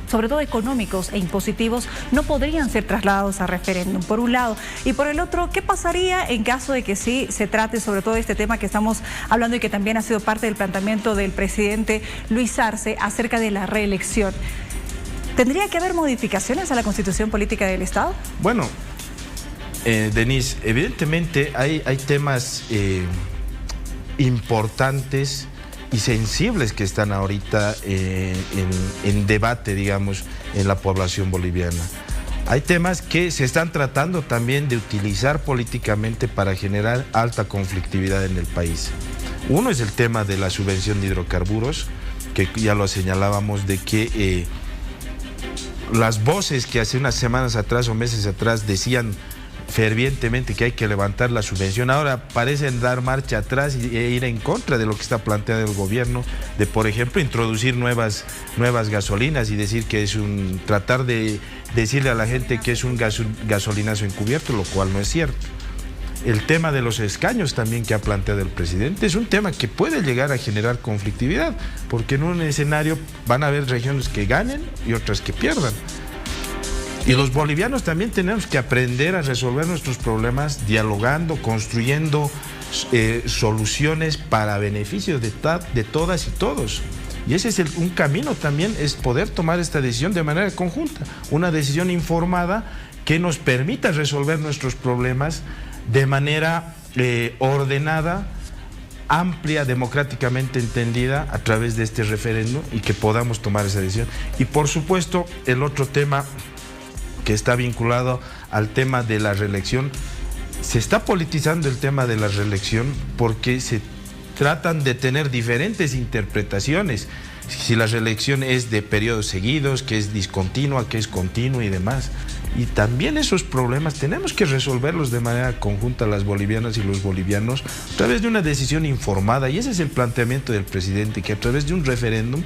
sobre todo económicos e impositivos, no podrían ser trasladados a referéndum, por un lado. Y por el otro, ¿qué pasaría en caso de que sí se trate sobre todo este tema que estamos hablando y que también ha sido parte del planteamiento del presidente Luis Arce acerca de la reelección? ¿Tendría que haber modificaciones a la Constitución Política del Estado? Bueno, Denise, evidentemente hay temas importantes y sensibles que están ahorita en debate, digamos, en la población boliviana. Hay temas que se están tratando también de utilizar políticamente para generar alta conflictividad en el país. Uno es el tema de la subvención de hidrocarburos, que ya lo señalábamos, de que las voces que hace unas semanas atrás o meses atrás decían fervientemente que hay que levantar la subvención, ahora parecen dar marcha atrás e ir en contra de lo que está planteado el gobierno, de por ejemplo introducir nuevas gasolinas y decir que es tratar de decirle a la gente que es un gasolinazo encubierto, lo cual no es cierto. El tema de los escaños también que ha planteado el presidente es un tema que puede llegar a generar conflictividad, porque en un escenario van a haber regiones que ganen y otras que pierdan. Y los bolivianos también tenemos que aprender a resolver nuestros problemas dialogando, construyendo soluciones para beneficio de todas y todos. Y ese es un camino también, es poder tomar esta decisión de manera conjunta, una decisión informada que nos permita resolver nuestros problemas de manera ordenada, amplia, democráticamente entendida a través de este referéndum y que podamos tomar esa decisión. Y por supuesto, el otro tema que está vinculado al tema de la reelección, se está politizando el tema de la reelección porque se tratan de tener diferentes interpretaciones, si la reelección es de periodos seguidos, que es discontinua, que es continua y demás. Y también esos problemas tenemos que resolverlos de manera conjunta las bolivianas y los bolivianos a través de una decisión informada, y ese es el planteamiento del presidente, que a través de un referéndum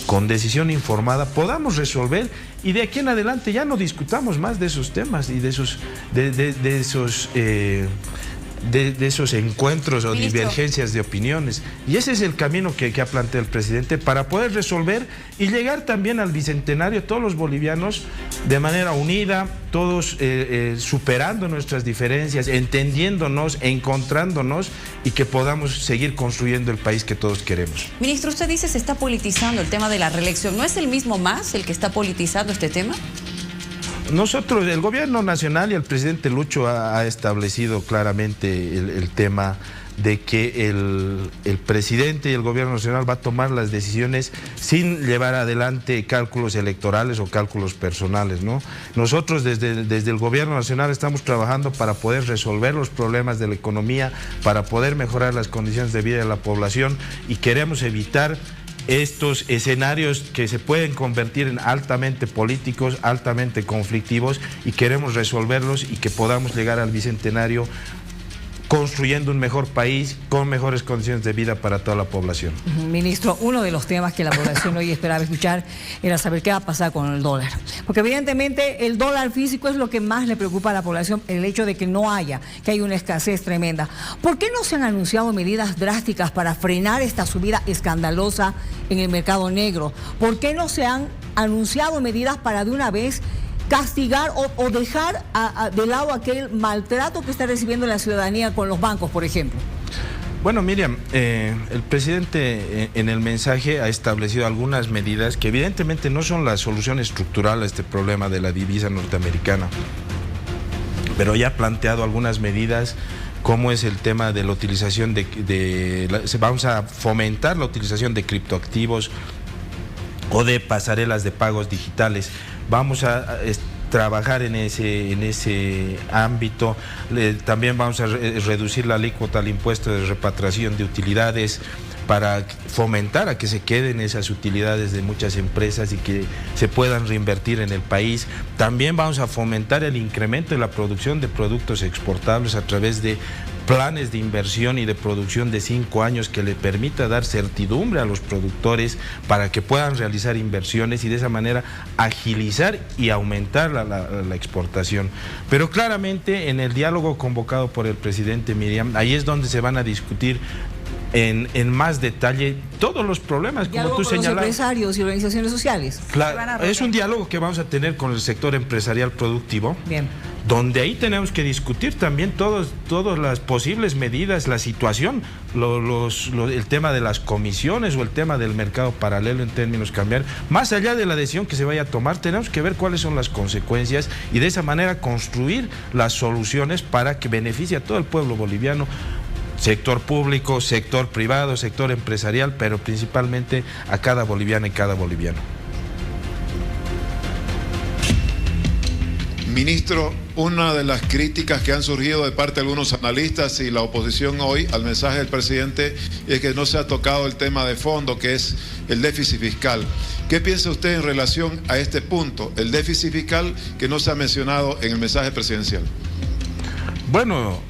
con decisión informada podamos resolver, y de aquí en adelante ya no discutamos más de esos temas y de esos encuentros o divergencias de opiniones. Y ese es el camino que ha planteado el presidente para poder resolver y llegar también al bicentenario todos los bolivianos de manera unida, todos superando nuestras diferencias, entendiéndonos, encontrándonos, y que podamos seguir construyendo el país que todos queremos. Ministro, usted dice se está politizando el tema de la reelección. ¿No es el mismo MAS el que está politizando este tema? Nosotros, el gobierno nacional y el presidente Lucho ha establecido claramente el tema de que el presidente y el gobierno nacional va a tomar las decisiones sin llevar adelante cálculos electorales o cálculos personales, ¿no? Nosotros desde el gobierno nacional estamos trabajando para poder resolver los problemas de la economía, para poder mejorar las condiciones de vida de la población, y queremos evitar estos escenarios que se pueden convertir en altamente políticos, altamente conflictivos, y queremos resolverlos y que podamos llegar al bicentenario construyendo un mejor país con mejores condiciones de vida para toda la población. Ministro, uno de los temas que la población hoy esperaba escuchar era saber qué va a pasar con el dólar. Porque evidentemente el dólar físico es lo que más le preocupa a la población, el hecho de que no haya, que hay una escasez tremenda. ¿Por qué no se han anunciado medidas drásticas para frenar esta subida escandalosa en el mercado negro? ¿Por qué no se han anunciado medidas para de una vez castigar o dejar de lado aquel maltrato que está recibiendo la ciudadanía con los bancos, por ejemplo? Bueno, Miriam, el presidente en el mensaje ha establecido algunas medidas que evidentemente no son la solución estructural a este problema de la divisa norteamericana, pero ya ha planteado algunas medidas, como es el tema de la utilización vamos a fomentar la utilización de criptoactivos o de pasarelas de pagos digitales. Vamos a trabajar en ese ámbito. También vamos a reducir la alícuota al impuesto de repatriación de utilidades para fomentar a que se queden esas utilidades de muchas empresas y que se puedan reinvertir en el país. También vamos a fomentar el incremento de la producción de productos exportables a través de planes de inversión y de producción de 5 años que le permita dar certidumbre a los productores para que puedan realizar inversiones y de esa manera agilizar y aumentar la exportación. Pero claramente en el diálogo convocado por el presidente, Miriam, ahí es donde se van a discutir en más detalle todos los problemas, como tú señalabas. Los empresarios y organizaciones sociales. Claro, es un diálogo que vamos a tener con el sector empresarial productivo. Bien. Donde ahí tenemos que discutir también todas las posibles medidas, la situación el tema de las comisiones o el tema del mercado paralelo en términos cambiarios. Más allá de la decisión que se vaya a tomar, tenemos que ver cuáles son las consecuencias y de esa manera construir las soluciones para que beneficie a todo el pueblo boliviano, sector público, sector privado, sector empresarial, pero principalmente a cada boliviana y cada boliviano. Ministro, una de las críticas que han surgido de parte de algunos analistas y la oposición hoy al mensaje del presidente es que no se ha tocado el tema de fondo, que es el déficit fiscal. ¿Qué piensa usted en relación a este punto, el déficit fiscal que no se ha mencionado en el mensaje presidencial? Bueno,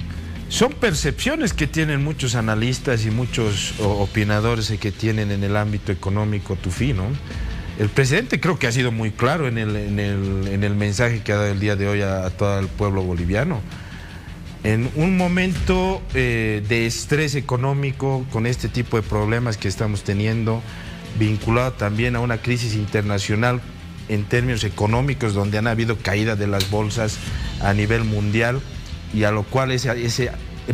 son percepciones que tienen muchos analistas y muchos opinadores que tienen en el ámbito económico tufí, ¿no? El presidente creo que ha sido muy claro en el mensaje que ha dado el día de hoy a todo el pueblo boliviano. En un momento de estrés económico, con este tipo de problemas que estamos teniendo, vinculado también a una crisis internacional en términos económicos, donde han habido caída de las bolsas a nivel mundial, y a lo cual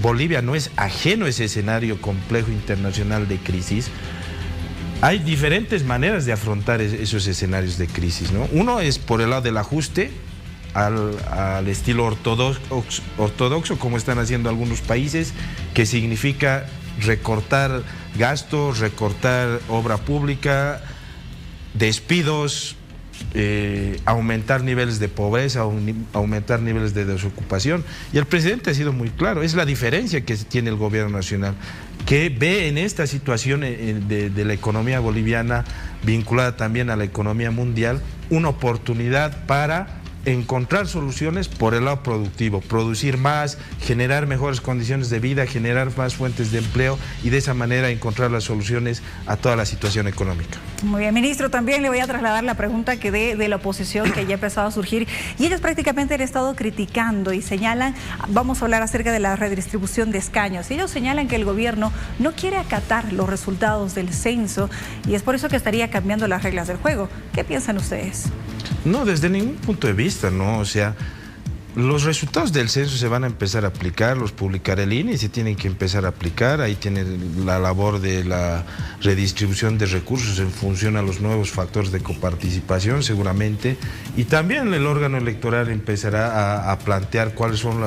Bolivia no es ajeno a ese escenario complejo internacional de crisis. Hay diferentes maneras de afrontar esos escenarios de crisis, ¿no? Uno es por el lado del ajuste al estilo ortodoxo, como están haciendo algunos países, que significa recortar gastos, recortar obra pública, despidos, aumentar niveles de pobreza, aumentar niveles de desocupación. Y el presidente ha sido muy claro, es la diferencia que tiene el gobierno nacional, que ve en esta situación de la economía boliviana, vinculada también a la economía mundial, una oportunidad para encontrar soluciones por el lado productivo, producir más, generar mejores condiciones de vida, generar más fuentes de empleo y de esa manera encontrar las soluciones a toda la situación económica. Muy bien, ministro, también le voy a trasladar la pregunta que de la oposición que ya ha empezado a surgir, y ellos prácticamente han estado criticando y señalan, vamos a hablar acerca de la redistribución de escaños, y ellos señalan que el gobierno no quiere acatar los resultados del censo y es por eso que estaría cambiando las reglas del juego. ¿Qué piensan ustedes? No, desde ningún punto de vista, ¿no? O sea, los resultados del censo se van a empezar a aplicar, los publicará el INE y se tienen que empezar a aplicar. Ahí tiene la labor de la redistribución de recursos en función a los nuevos factores de coparticipación, seguramente. Y también el órgano electoral empezará a plantear cuáles son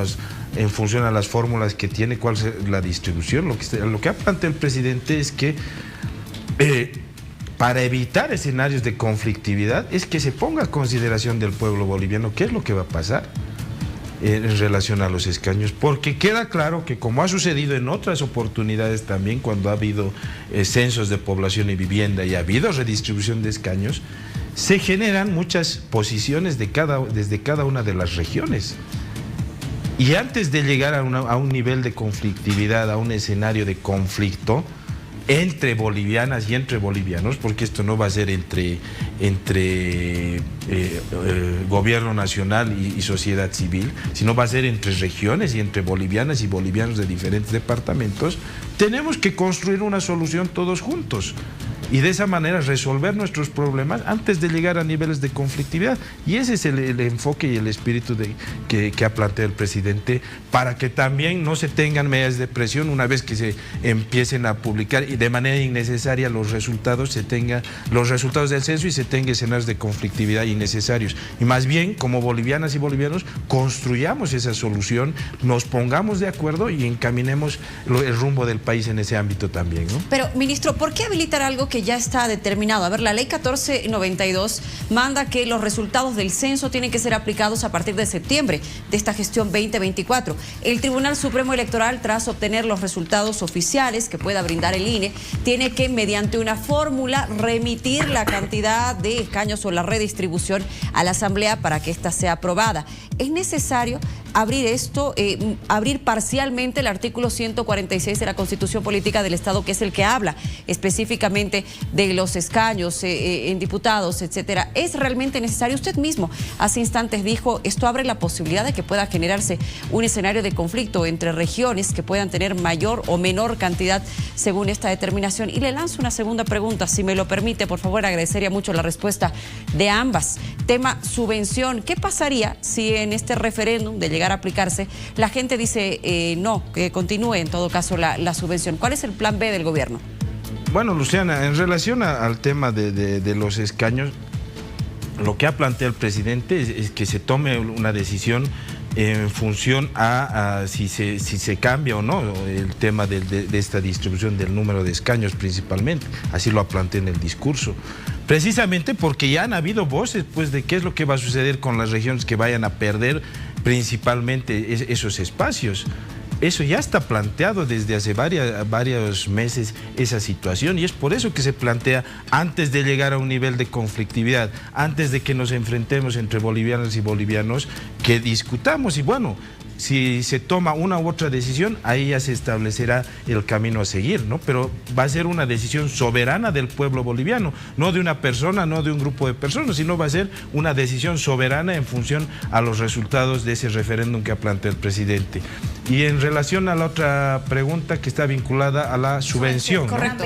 en función a las fórmulas que tiene, cuál es la distribución. Lo que ha planteado el presidente es que para evitar escenarios de conflictividad es que se ponga a consideración del pueblo boliviano qué es lo que va a pasar en relación a los escaños, porque queda claro que, como ha sucedido en otras oportunidades también, cuando ha habido censos de población y vivienda y ha habido redistribución de escaños, se generan muchas posiciones desde cada una de las regiones. Y antes de llegar a un nivel de conflictividad, a un escenario de conflicto entre bolivianas y entre bolivianos, porque esto no va a ser entre gobierno nacional y sociedad civil, sino va a ser entre regiones y entre bolivianas y bolivianos de diferentes departamentos, tenemos que construir una solución todos juntos y de esa manera resolver nuestros problemas antes de llegar a niveles de conflictividad. Y ese es el enfoque y el espíritu que ha planteado el presidente, para que también no se tengan medidas de presión una vez que se empiecen a publicar y de manera innecesaria los resultados del censo y se tenga escenarios de conflictividad innecesarios. Y más bien, como bolivianas y bolivianos, construyamos esa solución, nos pongamos de acuerdo y encaminemos el rumbo del país en ese ámbito también, ¿no? Pero, ministro, ¿por qué habilitar algo que ya está determinado? A ver, la ley 1492 manda que los resultados del censo tienen que ser aplicados a partir de septiembre de esta gestión 2024. El Tribunal Supremo Electoral, tras obtener los resultados oficiales que pueda brindar el INE, tiene que, mediante una fórmula, remitir la cantidad de escaños o la redistribución a la Asamblea para que ésta sea aprobada. Es necesario abrir esto, abrir parcialmente el artículo 146 de la Constitución Política del Estado, que es el que habla específicamente de los escaños en diputados, etcétera. ¿Es realmente necesario? Usted mismo hace instantes dijo, esto abre la posibilidad de que pueda generarse un escenario de conflicto entre regiones que puedan tener mayor o menor cantidad según esta determinación. Y le lanzo una segunda pregunta, si me lo permite, por favor, agradecería mucho la respuesta de ambas. Tema subvención. ¿Qué pasaría si en este referéndum de llegar llegar a aplicarse, la gente dice no, que continúe en todo caso la subvención. ¿Cuál es el plan B del gobierno? Bueno, Luciana, en relación al tema de los escaños, lo que ha planteado el presidente es que se tome una decisión en función a si se cambia o no el tema de esta distribución del número de escaños principalmente. Así lo ha planteado en el discurso. Precisamente porque ya han habido voces pues, de qué es lo que va a suceder con las regiones que vayan a perder principalmente esos espacios. Eso ya está planteado desde hace varios meses, esa situación, y es por eso que se plantea antes de llegar a un nivel de conflictividad, antes de que nos enfrentemos entre bolivianos y bolivianos, que discutamos. Y bueno, si se toma una u otra decisión, ahí ya se establecerá el camino a seguir, ¿no? Pero va a ser una decisión soberana del pueblo boliviano, no de una persona, no de un grupo de personas, sino va a ser una decisión soberana en función a los resultados de ese referéndum que ha planteado el presidente. Y en relación a la otra pregunta que está vinculada a la subvención, ¿no? Correcto.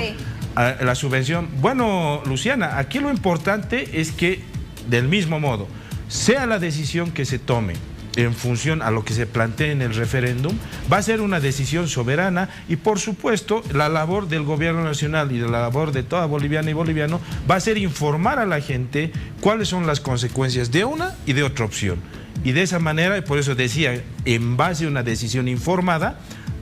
A la subvención. Bueno, Luciana, aquí lo importante es que, del mismo modo, sea la decisión que se tome en función a lo que se plantee en el referéndum, va a ser una decisión soberana y, por supuesto, la labor del gobierno nacional y la labor de toda boliviana y boliviano va a ser informar a la gente cuáles son las consecuencias de una y de otra opción. Y de esa manera, por eso decía, en base a una decisión informada,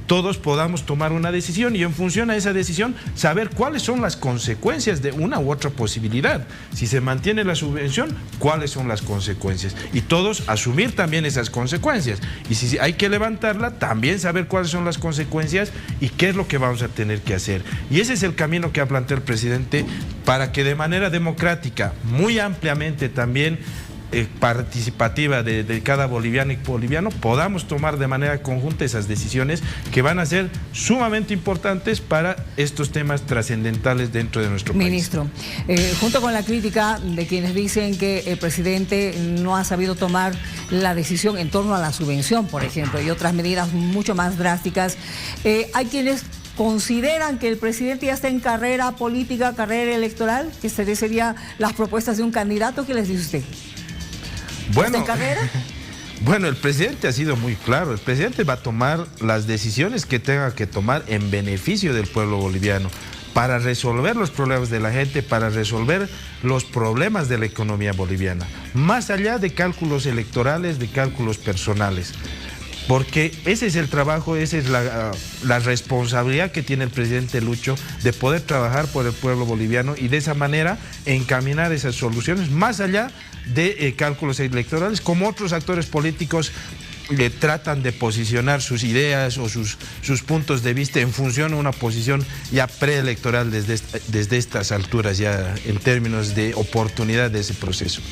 todos podamos tomar una decisión y en función a esa decisión saber cuáles son las consecuencias de una u otra posibilidad. Si se mantiene la subvención, cuáles son las consecuencias. Y todos asumir también esas consecuencias. Y si hay que levantarla, también saber cuáles son las consecuencias y qué es lo que vamos a tener que hacer. Y ese es el camino que ha planteado el presidente para que de manera democrática, muy ampliamente también, participativa de cada boliviano y boliviano, podamos tomar de manera conjunta esas decisiones que van a ser sumamente importantes para estos temas trascendentales dentro de nuestro país. Ministro, junto con la crítica de quienes dicen que el presidente no ha sabido tomar la decisión en torno a la subvención, por ejemplo, y otras medidas mucho más drásticas, hay quienes consideran que el presidente ya está en carrera política, carrera electoral, que serían las propuestas de un candidato. ¿Qué les dice usted? Bueno, ¿Está en carrera? Bueno, el presidente ha sido muy claro. El presidente va a tomar las decisiones que tenga que tomar en beneficio del pueblo boliviano para resolver los problemas de la gente, para resolver los problemas de la economía boliviana, más allá de cálculos electorales, de cálculos personales. Porque ese es el trabajo, esa es la responsabilidad que tiene el presidente Lucho de poder trabajar por el pueblo boliviano y de esa manera encaminar esas soluciones más allá de cálculos electorales, como otros actores políticos tratan de posicionar sus ideas o sus puntos de vista en función a una posición ya preelectoral desde estas alturas, ya en términos de oportunidad de ese proceso.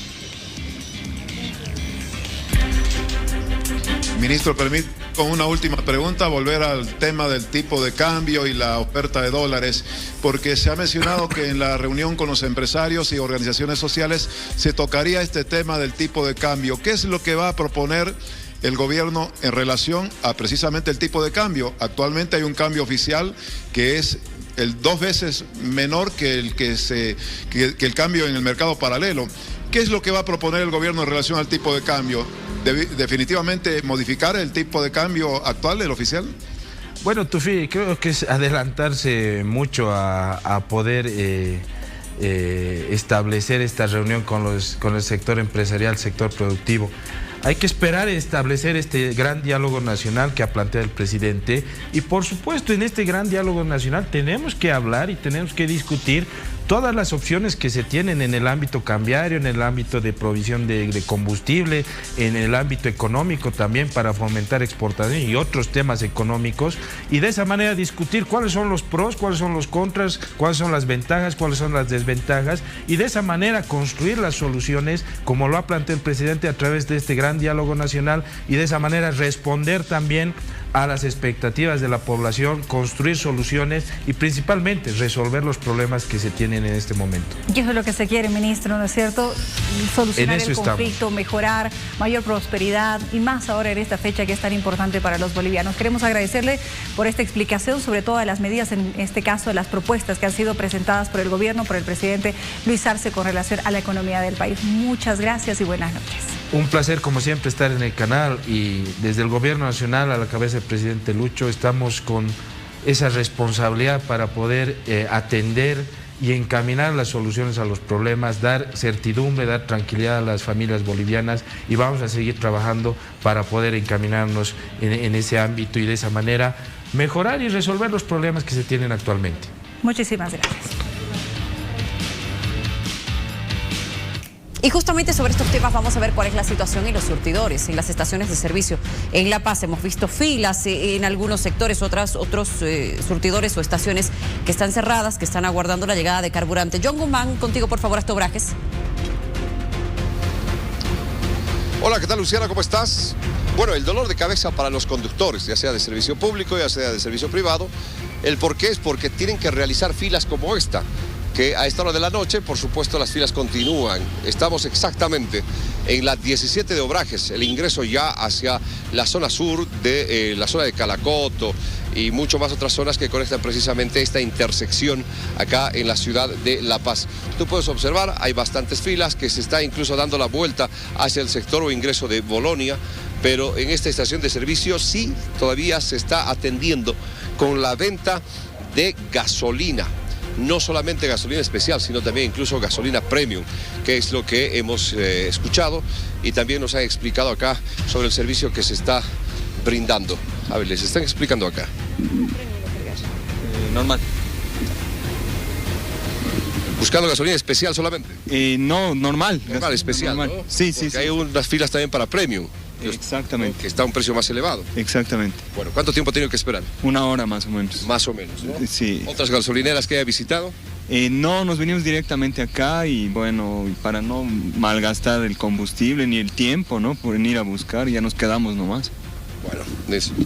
Ministro, permite con una última pregunta volver al tema del tipo de cambio y la oferta de dólares, porque se ha mencionado que en la reunión con los empresarios y organizaciones sociales se tocaría este tema del tipo de cambio. ¿Qué es lo que va a proponer el gobierno en relación a precisamente el tipo de cambio? Actualmente hay un cambio oficial que es el 2 veces menor que el cambio en el mercado paralelo. ¿Qué es lo que va a proponer el gobierno en relación al tipo de cambio? ¿Definitivamente modificar el tipo de cambio actual, el oficial? Bueno, Tufi, creo que es adelantarse mucho a poder establecer esta reunión con el sector empresarial, sector productivo. Hay que esperar a establecer este gran diálogo nacional que ha planteado el presidente y, por supuesto, en este gran diálogo nacional tenemos que hablar y tenemos que discutir todas las opciones que se tienen en el ámbito cambiario, en el ámbito de provisión de combustible, en el ámbito económico también para fomentar exportación y otros temas económicos, y de esa manera discutir cuáles son los pros, cuáles son los contras, cuáles son las ventajas, cuáles son las desventajas, y de esa manera construir las soluciones como lo ha planteado el presidente a través de este gran diálogo nacional, y de esa manera responder también a las expectativas de la población, construir soluciones y principalmente resolver los problemas que se tienen en este momento. Y eso es lo que se quiere, ministro, ¿no es cierto? Solucionar el conflicto, mejorar, mayor prosperidad y más ahora en esta fecha que es tan importante para los bolivianos. Queremos agradecerle por esta explicación sobre todas las medidas, en este caso las propuestas que han sido presentadas por el gobierno, por el presidente Luis Arce con relación a la economía del país. Muchas gracias y buenas noches. Un placer, como siempre, estar en el canal, y desde el Gobierno Nacional, a la cabeza del presidente Lucho, estamos con esa responsabilidad para poder atender y encaminar las soluciones a los problemas, dar certidumbre, dar tranquilidad a las familias bolivianas, y vamos a seguir trabajando para poder encaminarnos en ese ámbito y de esa manera mejorar y resolver los problemas que se tienen actualmente. Muchísimas gracias. Y justamente sobre estos temas vamos a ver cuál es la situación en los surtidores, en las estaciones de servicio. En La Paz hemos visto filas en algunos sectores, otros surtidores o estaciones que están cerradas, que están aguardando la llegada de carburante. John Guzmán, contigo por favor hasta Obrajes. Hola, ¿qué tal, Luciana? ¿Cómo estás? Bueno, el dolor de cabeza para los conductores, ya sea de servicio público, ya sea de servicio privado. ¿El por qué? Es porque tienen que realizar filas como esta, que a esta hora de la noche, por supuesto, las filas continúan. Estamos exactamente en la 17 de Obrajes, el ingreso ya hacia la zona sur de la zona de Calacoto y mucho más otras zonas que conectan precisamente esta intersección acá en la ciudad de La Paz. Tú puedes observar, hay bastantes filas, que se está incluso dando la vuelta hacia el sector o ingreso de Bolonia, pero en esta estación de servicio sí todavía se está atendiendo con la venta de gasolina. No solamente gasolina especial, sino también incluso gasolina premium, que es lo que hemos escuchado, y también nos han explicado acá sobre el servicio que se está brindando. A ver, les están explicando acá. Normal. ¿Buscando gasolina especial solamente? No, normal. Normal, especial, normal. ¿no? Sí, sí, porque sí. hay unas filas también para premium. Exactamente. Que está a un precio más elevado. Exactamente. Bueno, ¿cuánto tiempo ha tenido que esperar? 1 hora más o menos. Más o menos, ¿no? Sí. ¿Otras gasolineras que haya visitado? No, nos venimos directamente acá y bueno, para no malgastar el combustible ni el tiempo, ¿no? Por venir a buscar, ya nos quedamos nomás. Bueno,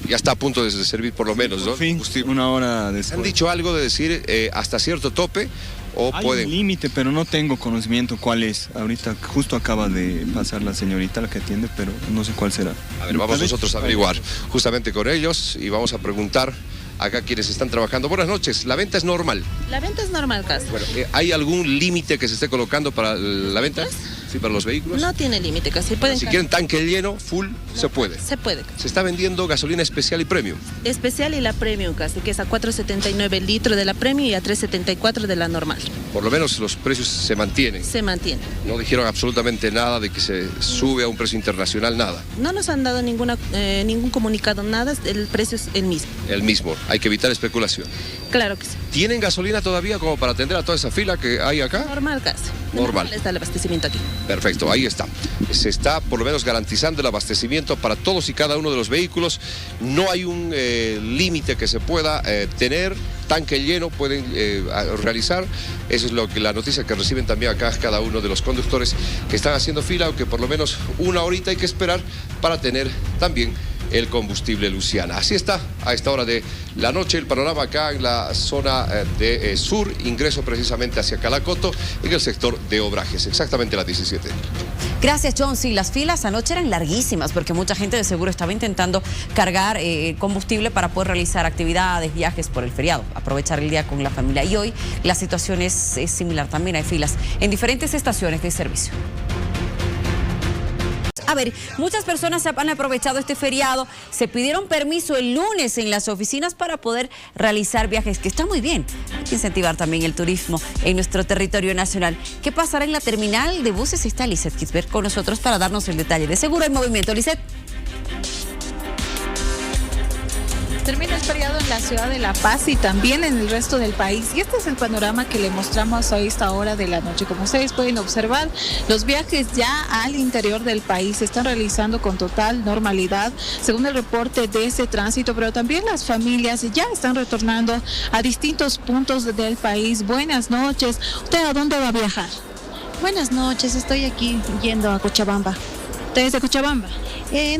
ya está a punto de servir por lo menos, ¿no? Por fin, 1 hora después. ¿Han dicho algo de decir hasta cierto tope o Hay pueden? un límite, pero no tengo conocimiento cuál es. Ahorita justo acaba de pasar la señorita, la que atiende, pero no sé cuál será. A ver, vamos nosotros a averiguar justamente con ellos y vamos a preguntar acá quienes están trabajando. Buenas noches, ¿la venta es normal? La venta es normal, casi. Bueno, ¿hay algún límite que se esté colocando para la venta? Sí, para los vehículos. No tiene límite, casi. Pueden Si quieren tanque lleno, full, se puede. Se puede. Se está vendiendo gasolina especial y premium. Especial y la premium, casi, que es a 4.79 el litro de la premium y a 3.74 de la normal. Por lo menos los precios se mantienen. Se mantiene. No dijeron absolutamente nada de que se sube a un precio internacional, nada. No nos han dado ningún comunicado, nada. El precio es el mismo. El mismo. Hay que evitar especulación. Claro que sí. ¿Tienen gasolina todavía como para atender a toda esa fila que hay acá? Normal, casi. Normal. Está el abastecimiento aquí. Perfecto, ahí está. Se está por lo menos garantizando el abastecimiento para todos y cada uno de los vehículos. No hay un límite que se pueda tener. Tanque lleno pueden realizar. Eso es la noticia que reciben también acá cada uno de los conductores que están haciendo fila, o que por lo menos 1 horita hay que esperar para tener también el combustible, Luciana. Así está a esta hora de la noche el panorama acá en la zona de sur, ingreso precisamente hacia Calacoto, en el sector de Obrajes, exactamente las 17. Gracias, John. Sí, las filas anoche eran larguísimas porque mucha gente de seguro estaba intentando cargar combustible para poder realizar actividades, viajes por el feriado, aprovechar el día con la familia. Y hoy la situación es similar, también hay filas en diferentes estaciones de servicio. A ver, muchas personas han aprovechado este feriado, se pidieron permiso el lunes en las oficinas para poder realizar viajes, que está muy bien. Hay que incentivar también el turismo en nuestro territorio nacional. ¿Qué pasará en la terminal de buses? Está Lizeth Kisberg con nosotros para darnos el detalle. De seguro hay movimiento. Lizeth. Termina el feriado en la ciudad de La Paz y también en el resto del país. Y este es el panorama que le mostramos a esta hora de la noche. Como ustedes pueden observar, los viajes ya al interior del país se están realizando con total normalidad, según el reporte de ese tránsito, pero también las familias ya están retornando a distintos puntos del país. Buenas noches. ¿Usted a dónde va a viajar? Buenas noches, estoy aquí yendo a Cochabamba. ¿Usted es de Cochabamba?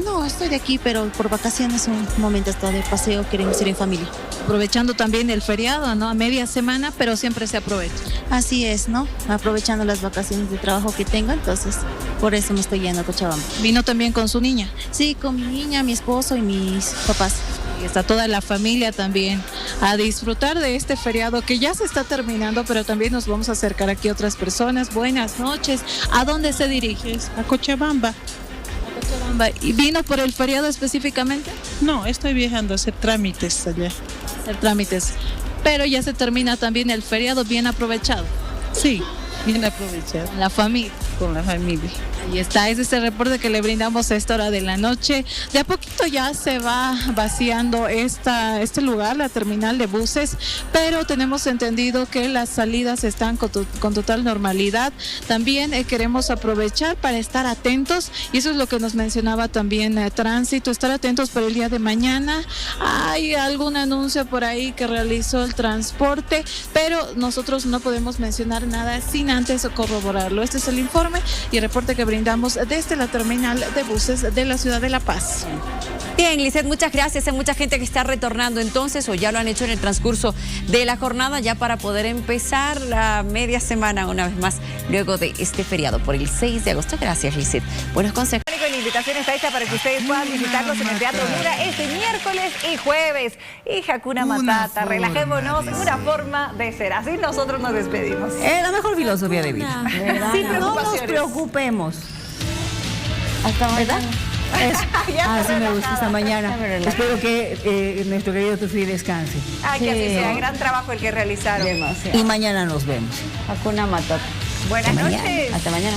No, estoy de aquí, pero por vacaciones, un momento está de paseo, queremos ir en familia. Aprovechando también el feriado, ¿no? A media semana, pero siempre se aprovecha. Así es, ¿no? Aprovechando las vacaciones de trabajo que tengo, entonces por eso me estoy yendo a Cochabamba. ¿Vino también con su niña? Sí, con mi niña, mi esposo y mis papás. Y está toda la familia también a disfrutar de este feriado que ya se está terminando, pero también nos vamos a acercar aquí a otras personas. Buenas noches. ¿A dónde se dirige? A Cochabamba. ¿Y vino por el feriado específicamente? No, estoy viajando a hacer trámites allá. Hacer trámites. Pero ya se termina también el feriado bien aprovechado. Sí, bien aprovechado. La familia. Con la familia. Ahí está, ese es el reporte que le brindamos a esta hora de la noche. De a poquito ya se va vaciando este lugar, la terminal de buses, pero tenemos entendido que las salidas están con total normalidad. También queremos aprovechar para estar atentos, y eso es lo que nos mencionaba también Tránsito, estar atentos para el día de mañana. Hay algún anuncio por ahí que realizó el transporte, pero nosotros no podemos mencionar nada sin antes corroborarlo. Este es el informe y el reporte que brindamos desde la terminal de buses de la ciudad de La Paz. Bien, Lizeth, muchas gracias. Hay mucha gente que está retornando entonces, o ya lo han hecho en el transcurso de la jornada, ya para poder empezar la media semana una vez más, luego de este feriado por el 6 de agosto. Gracias, Lizeth. Buenos consejos. La invitación está hecha para que ustedes puedan visitarlos en el Teatro Mura este miércoles y jueves. Y Hakuna Matata, relajémonos, una forma de ser. Así nosotros nos despedimos. La mejor filosofía de vida. No nos preocupemos. Hasta mañana. Así me gusta esta mañana. Espero que nuestro querido Tufi descanse. Que así sea. Gran trabajo el que realizaron. Demasiado. Y mañana nos vemos. Hakuna Matata. Buenas noches. Hasta mañana.